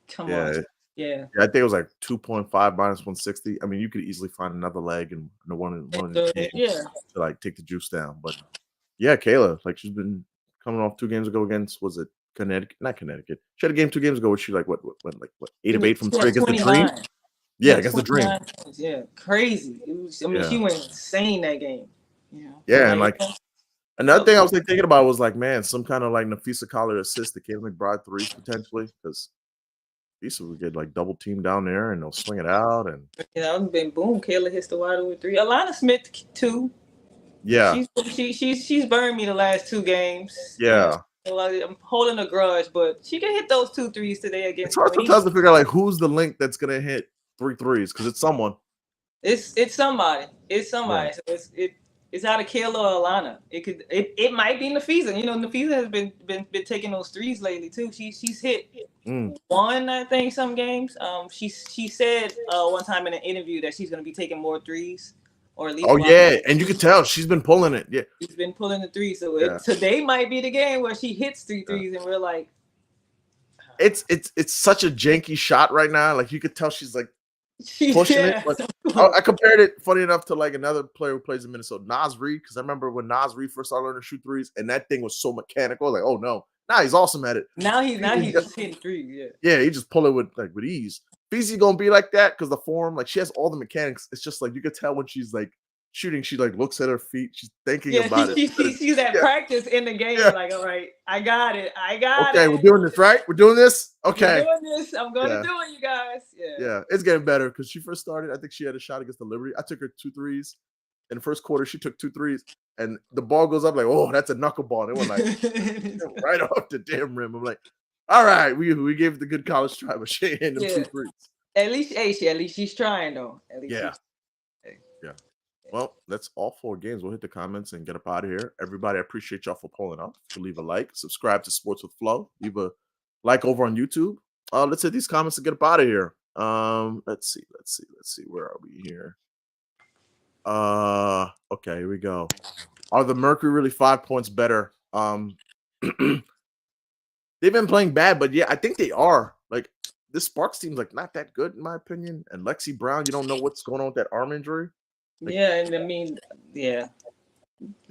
Speaker 2: come on. Yeah.
Speaker 1: I think it was like 2.5 minus 160. I mean, you could easily find another leg and one of the games to like take the juice down. But yeah, Kayla, like she's been coming off 2 games ago against was it Connecticut? Not Connecticut. She had a game 2 games ago where she like what 8 of 8 from 3 against the Dream. Yeah, against the Dream.
Speaker 2: Yeah, crazy. It was, I mean, she went insane that game.
Speaker 1: Yeah, and like another thing I was like thinking about was like, man, some kind of like Nafisa Collar assist to Kayla McBride threes potentially because Nafisa would get like double team down there and they'll swing it out and
Speaker 2: been boom. Kayla hits the wide with 3. Alana Smith too.
Speaker 1: Yeah,
Speaker 2: she's burned me the last 2 games.
Speaker 1: Yeah.
Speaker 2: I'm holding a grudge, but she can hit those 2 threes today against.
Speaker 1: It's hard sometimes to figure out like who's the link that's gonna hit 3 threes because it's someone.
Speaker 2: It's somebody. It's somebody. Yeah. So it's out of Kayla or Alana. It might be Nafisa. You know, Nafisa has been taking those threes lately too. She's hit 1, I think, some games. She said one time in an interview that she's gonna be taking more threes. Or at least
Speaker 1: and you can tell she's been pulling it. Yeah,
Speaker 2: she's been pulling the 3. So today might be the game where she hits 3 threes, and we're like,
Speaker 1: it's such a janky shot right now. Like you could tell she's like pushing it. But I compared it, funny enough, to like another player who plays in Minnesota, Naz Reid, because I remember when Naz Reid first started learning to shoot threes, and that thing was so mechanical. Like, oh no, now he's awesome at it.
Speaker 2: Now he's just hitting 3.
Speaker 1: Yeah, he just pull it with ease. Feezy gonna be like that because the form, like she has all the mechanics. It's just like you could tell when she's like shooting, she like looks at her feet, she's thinking about it.
Speaker 2: She sees that practice in the game, like, all right, I got it.
Speaker 1: Okay, we're doing this, right? We're doing this. Okay,
Speaker 2: we're doing this. I'm gonna do it, you guys.
Speaker 1: Yeah, it's getting better because she first started. I think she had a shot against the Liberty. I took her 2 threes in the first quarter. She took 2 threes, and the ball goes up like, oh, that's a knuckleball. And it went like right off the damn rim. I'm like, all right, we gave it the good college try, but she ain't hitting them 2 threes.
Speaker 2: At least she's trying though. At least
Speaker 1: yeah. Well, that's all 4 games. We'll hit the comments and get up out of here. Everybody, I appreciate y'all for pulling up. To leave a like, subscribe to Sports with Flow, leave a like over on YouTube. Let's hit these comments and get up out of here. Let's see. Where are we here? Okay, here we go. Are the Mercury really 5 points better? They've been playing bad, but yeah, I think they are. Like this Sparks team's like not that good in my opinion. And Lexi Brown, you don't know what's going on with that arm injury.
Speaker 2: Like, and I mean, yeah.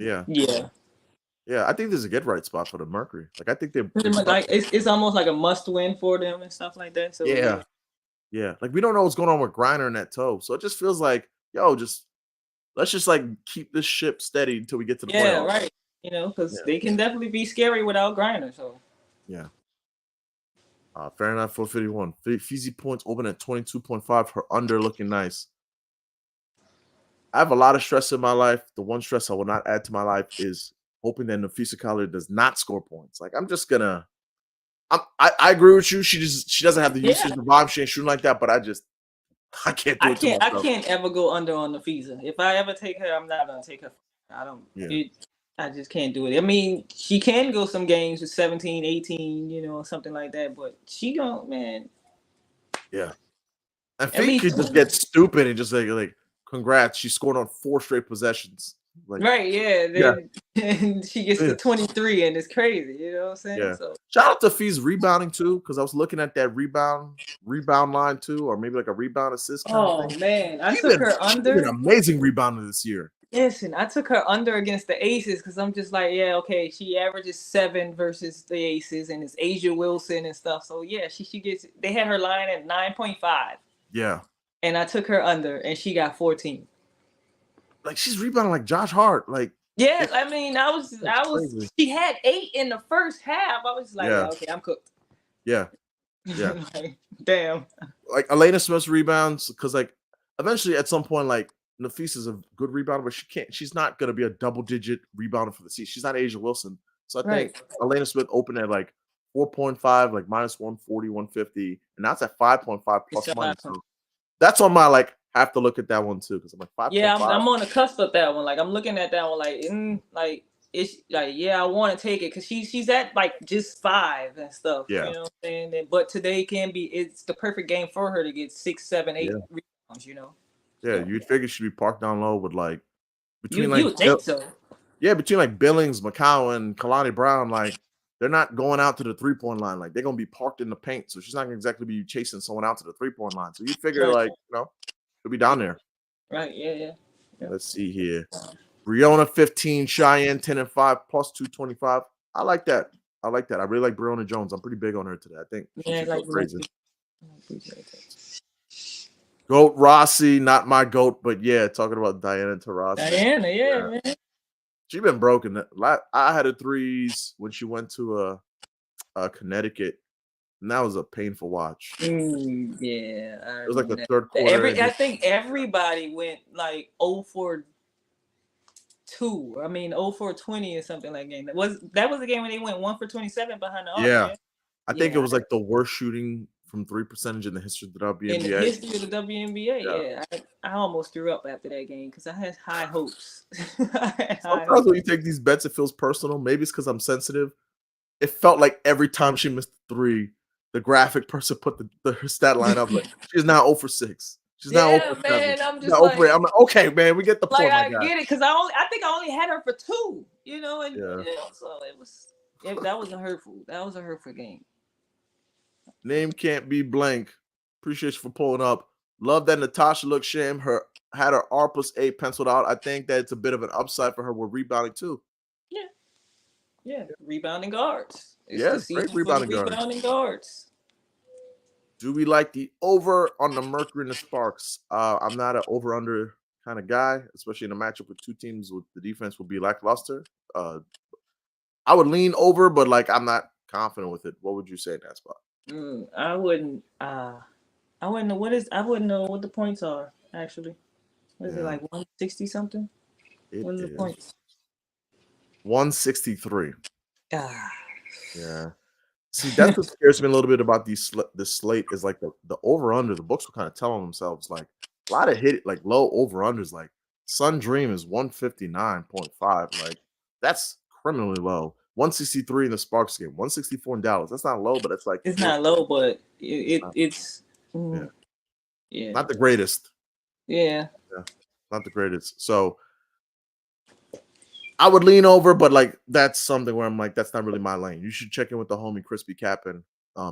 Speaker 1: I think this is a get right spot for the Mercury. Like I think they're
Speaker 2: like it's almost like a must win for them and stuff like that. So
Speaker 1: yeah. Like we don't know what's going on with Griner and that toe, so it just feels like let's just like keep this ship steady until we get to the playoffs.
Speaker 2: Yeah, right. You know, because they can definitely be scary without Griner. So
Speaker 1: fair enough. 451. Feezy points open at 22.5. Her under looking nice. I have a lot of stress in my life. The one stress I will not add to my life is hoping that Nafisa Collar does not score points. Like I'm just gonna I agree with you. She doesn't have the
Speaker 2: Yeah.
Speaker 1: usage, the volume. She ain't shooting like that. But I can't do it to myself.
Speaker 2: I can't ever go under on Nafisa. If I ever take her, I'm not gonna take her. I don't.
Speaker 1: Yeah.
Speaker 2: I just can't do it. I mean, she can go some games with 17, 18, something like that. But she don't, man.
Speaker 1: Yeah. And
Speaker 2: At
Speaker 1: Fee
Speaker 2: least
Speaker 1: could just get stupid and just like, congrats, she scored on 4 straight possessions. Like,
Speaker 2: right, yeah. Then she gets to 23 and it's crazy. You know what I'm saying?
Speaker 1: Yeah.
Speaker 2: So
Speaker 1: Shout out to Fee's rebounding too, because I was looking at that rebound line too, or maybe like a rebound assist kind of thing.
Speaker 2: Man, I
Speaker 1: She's
Speaker 2: took her
Speaker 1: been
Speaker 2: under.
Speaker 1: an amazing rebounder this year.
Speaker 2: Listen, I took her under against the Aces because I'm just like, yeah, okay, she averages 7 versus the Aces, and it's Asia Wilson and stuff. So yeah, she gets. They had her line at 9.5.
Speaker 1: Yeah.
Speaker 2: And I took her under, and she got 14.
Speaker 1: Like she's rebounding like Josh Hart. Like
Speaker 2: yeah, I mean, I was. Crazy. She had 8 in the first half. I was like, yeah okay, I'm cooked.
Speaker 1: Yeah. Yeah.
Speaker 2: Like, damn.
Speaker 1: Like Elena Smith's rebounds, because like eventually at some point, like Nafisa's a good rebounder, but she's not gonna be a double-digit rebounder for the season. She's not Asia Wilson. So I think Elena Smith opened at like 4.5, like minus 140, 150, and that's at 5.5 plus minus. So that's on my like have to look at that one too, because I'm like 5.
Speaker 2: Yeah, I'm on the cusp of that one. Like I'm looking at that one, like it's like I want to take it because she's at like just 5 and stuff.
Speaker 1: Yeah.
Speaker 2: You know what I'm saying? But today it's the perfect game for her to get 6, 7, 8 rebounds.
Speaker 1: Yeah, you'd figure she'd be parked down low with like between
Speaker 2: you would think so.
Speaker 1: Yeah, between like Billings, McCowan, Kalani Brown, like they're not going out to the 3-point line. Like they're gonna be parked in the paint, so she's not gonna exactly be chasing someone out to the 3-point line. So you figure like she'll be down there.
Speaker 2: Right. Yeah.
Speaker 1: Let's see here. Brionna 15, Cheyenne 10-5 plus 225. I like that. I really like Brionna Jones. I'm pretty big on her today. I think she's crazy. Goat Rossi, not my goat, but yeah, talking about Diana Taurasi.
Speaker 2: Diana, man.
Speaker 1: She's been broken. I had a threes when she went to Connecticut, and that was a painful watch.
Speaker 2: Yeah,
Speaker 1: it was like the third quarter.
Speaker 2: I think everybody went like 0 for 2. I mean 0 for 20 or something like that. That was the game when they went 1 for 27 behind the arc.
Speaker 1: Yeah, I think it was like the worst shooting from 3 percentage in the history of the WNBA.
Speaker 2: In the history of the WNBA, yeah. I almost threw up after that game because I had high hopes.
Speaker 1: Sometimes when you take these bets, it feels personal. Maybe it's because I'm sensitive. It felt like every time she missed 3, the graphic person put her stat line up like she's now 0 for 6. She's now 0 for 7.
Speaker 2: Man, I'm just
Speaker 1: like, I'm like, okay, man, we get the point.
Speaker 2: I get it because I think I only had her for 2. And so that was a hurtful. That was a hurtful game.
Speaker 1: Name can't be blank. Appreciate you for pulling up. Love that Natasha looked shame. Had her R+8 penciled out. I think that it's a bit of an upside for her with rebounding too.
Speaker 2: Yeah. Rebounding guards.
Speaker 1: Great rebounding guards. Do we like the over on the Mercury and the Sparks? I'm not an over-under kind of guy, especially in a matchup with 2 teams with the defense will be lackluster. I would lean over, but like I'm not confident with it. What would you say in that spot?
Speaker 2: I wouldn't know I wouldn't know what the points are actually. What is it, like 160 something? What are the points?
Speaker 1: 163.
Speaker 2: Yeah.
Speaker 1: See, that's what scares me a little bit about this slate is like the over under. The books were kind of telling themselves like a lot of like low over unders. Like Sun Dream is 159.5. Like that's criminally low. 163 in the Sparks game. 164 in Dallas. That's not low, but it's like
Speaker 2: it's not low, but it's
Speaker 1: not the greatest.
Speaker 2: Yeah,
Speaker 1: not the greatest. So I would lean over, but like that's something where I'm like, that's not really my lane. You should check in with the homie Crispy Cap'n.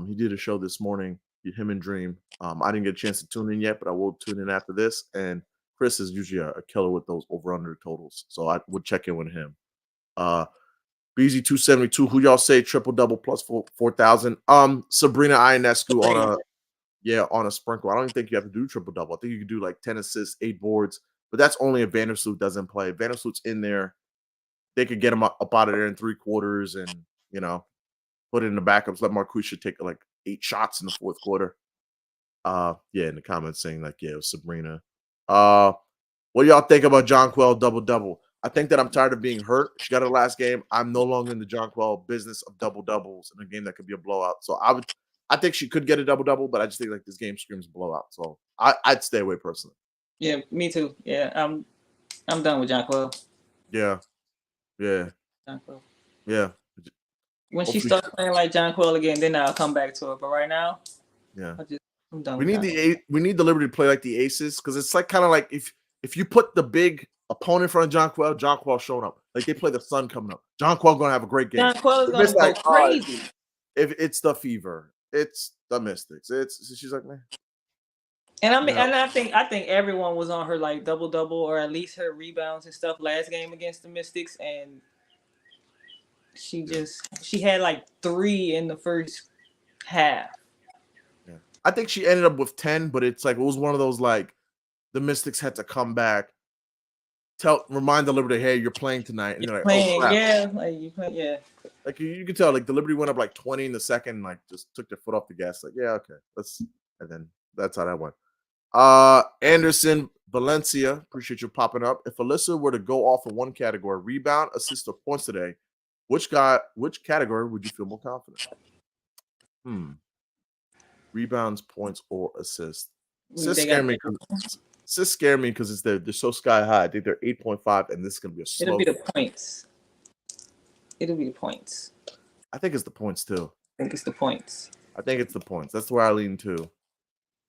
Speaker 1: He did a show this morning, him and Dream. I didn't get a chance to tune in yet, but I will tune in after this. And Chris is usually a killer with those over-under totals. So I would check in with him. BZ272, who y'all say triple-double plus 4,000? Sabrina Ionescu on a sprinkle. I don't even think you have to do triple-double. I think you could do like 10 assists, 8 boards, but that's only if Vandersloot doesn't play. If Vandersloot's in there, they could get him up out of there in 3 quarters and, put it in the backups. Let Marquisha take like 8 shots in the 4th quarter. In the comments saying like, it was Sabrina. What do y'all think about Jonquel double-double? I think that I'm tired of being hurt. She got her last game. I'm no longer in the Jonquil business of double doubles in a game that could be a blowout. So I think she could get a double double, but I just think like this game screams blowout. So I'd stay away personally.
Speaker 2: Yeah, me too. Yeah, I'm done with Jonquil.
Speaker 1: Yeah, yeah,
Speaker 2: Jonquil.
Speaker 1: yeah.
Speaker 2: When she
Speaker 1: Hopefully
Speaker 2: starts playing like Jonquil again, then I'll come back to it. But right now,
Speaker 1: yeah.
Speaker 2: I'm done
Speaker 1: We
Speaker 2: with
Speaker 1: need we need the Liberty to play like the Aces because it's like kind of like if you put the big opponent in front of Jonquil showing up. Like they play the Sun coming up. Jonquil gonna have a great game.
Speaker 2: Jonquil is
Speaker 1: If
Speaker 2: gonna
Speaker 1: it's
Speaker 2: go
Speaker 1: like,
Speaker 2: crazy.
Speaker 1: if it's the Fever, it's the Mystics. She's like, man.
Speaker 2: And I mean, and I think everyone was on her like double or at least her rebounds and stuff last game against the Mystics, and she had like 3 in the first half.
Speaker 1: Yeah, I think she ended up with 10, but it's like it was one of those like the Mystics had to come back, remind the Liberty, hey, you're playing tonight, and they're like,
Speaker 2: playing,
Speaker 1: oh crap.
Speaker 2: yeah, like you play, yeah.
Speaker 1: Like you can tell, like the Liberty went up like 20 in the second, like just took their foot off the gas. Like, yeah, okay, and then that's how that went. Anderson Valencia, appreciate you popping up. If Alyssa were to go off in one category, rebound, assist, or points today, which category would you feel more confident? Rebounds, points, or assists. Assists scare me because they're so sky high. I think they're 8.5, and this is gonna be a slow.
Speaker 2: It'll be the points. It'll be the points.
Speaker 1: I think it's the points too.
Speaker 2: I think it's the points.
Speaker 1: I think it's the points. That's where I lean too.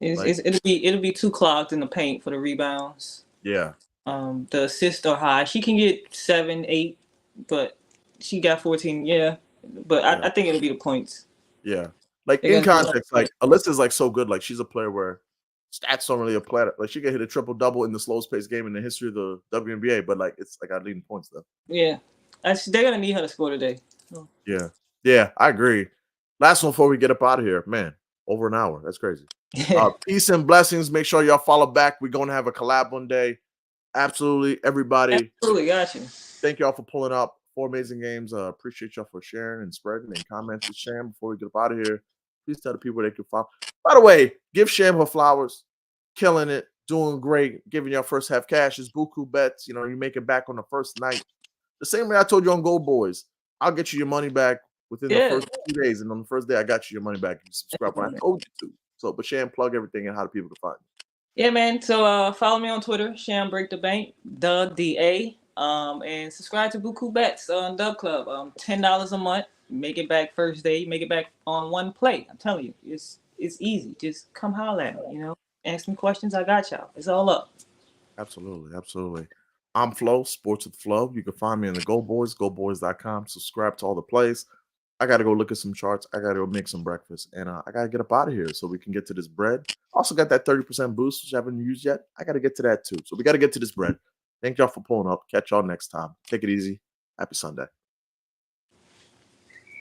Speaker 2: It'll be too clogged in the paint for the rebounds.
Speaker 1: Yeah.
Speaker 2: The assists are high. She can get 7, 8, but she got 14. Yeah, but yeah. I think it'll be the points.
Speaker 1: Yeah, like in context, like Alyssa's like so good. Like she's a player where stats don't really apply. Like she can hit a triple double in the slowest pace game in the history of the WNBA. But like it's like I lead in points though.
Speaker 2: Yeah, they're gonna need her to score today.
Speaker 1: Oh. Yeah, I agree. Last one before we get up out of here, man. Over an hour. That's crazy. Peace and blessings. Make sure y'all follow back. We're gonna have a collab one day. Absolutely, everybody.
Speaker 2: Absolutely, got you.
Speaker 1: Thank y'all for pulling up. 4 amazing games. Appreciate y'all for sharing and spreading and comments with Sham before we get up out of here. Please tell the people they can follow. By the way, give Sham her flowers. Killing it, doing great, giving y'all first half cash. It's buku bets. You know, you make it back on the first night. The same way I told you on Go Boys. I'll get you your money back within the first 2 days. And on the first day, I got you your money back. You subscribe when I told you to. So, but Sham, plug everything and how do people can find you.
Speaker 2: Yeah, man. So follow me on Twitter, Sham Break the Bank, the DA. And subscribe to Buku Bets on Dub Club. $10 a month. Make it back first day. Make it back on one play. I'm telling you, it's easy. Just come holler at me. You know, ask me questions. I got y'all. It's all up.
Speaker 1: Absolutely. I'm Flo, Sports with Flo. You can find me in the Go Boys, GoBoys.com. Subscribe to all the plays. I got to go look at some charts. I got to go make some breakfast. And I got to get up out of here so we can get to this bread. Also got that 30% boost, which I haven't used yet. I got to get to that too. So we got to get to this bread. Thank y'all for pulling up. Catch y'all next time. Take it easy. Happy Sunday.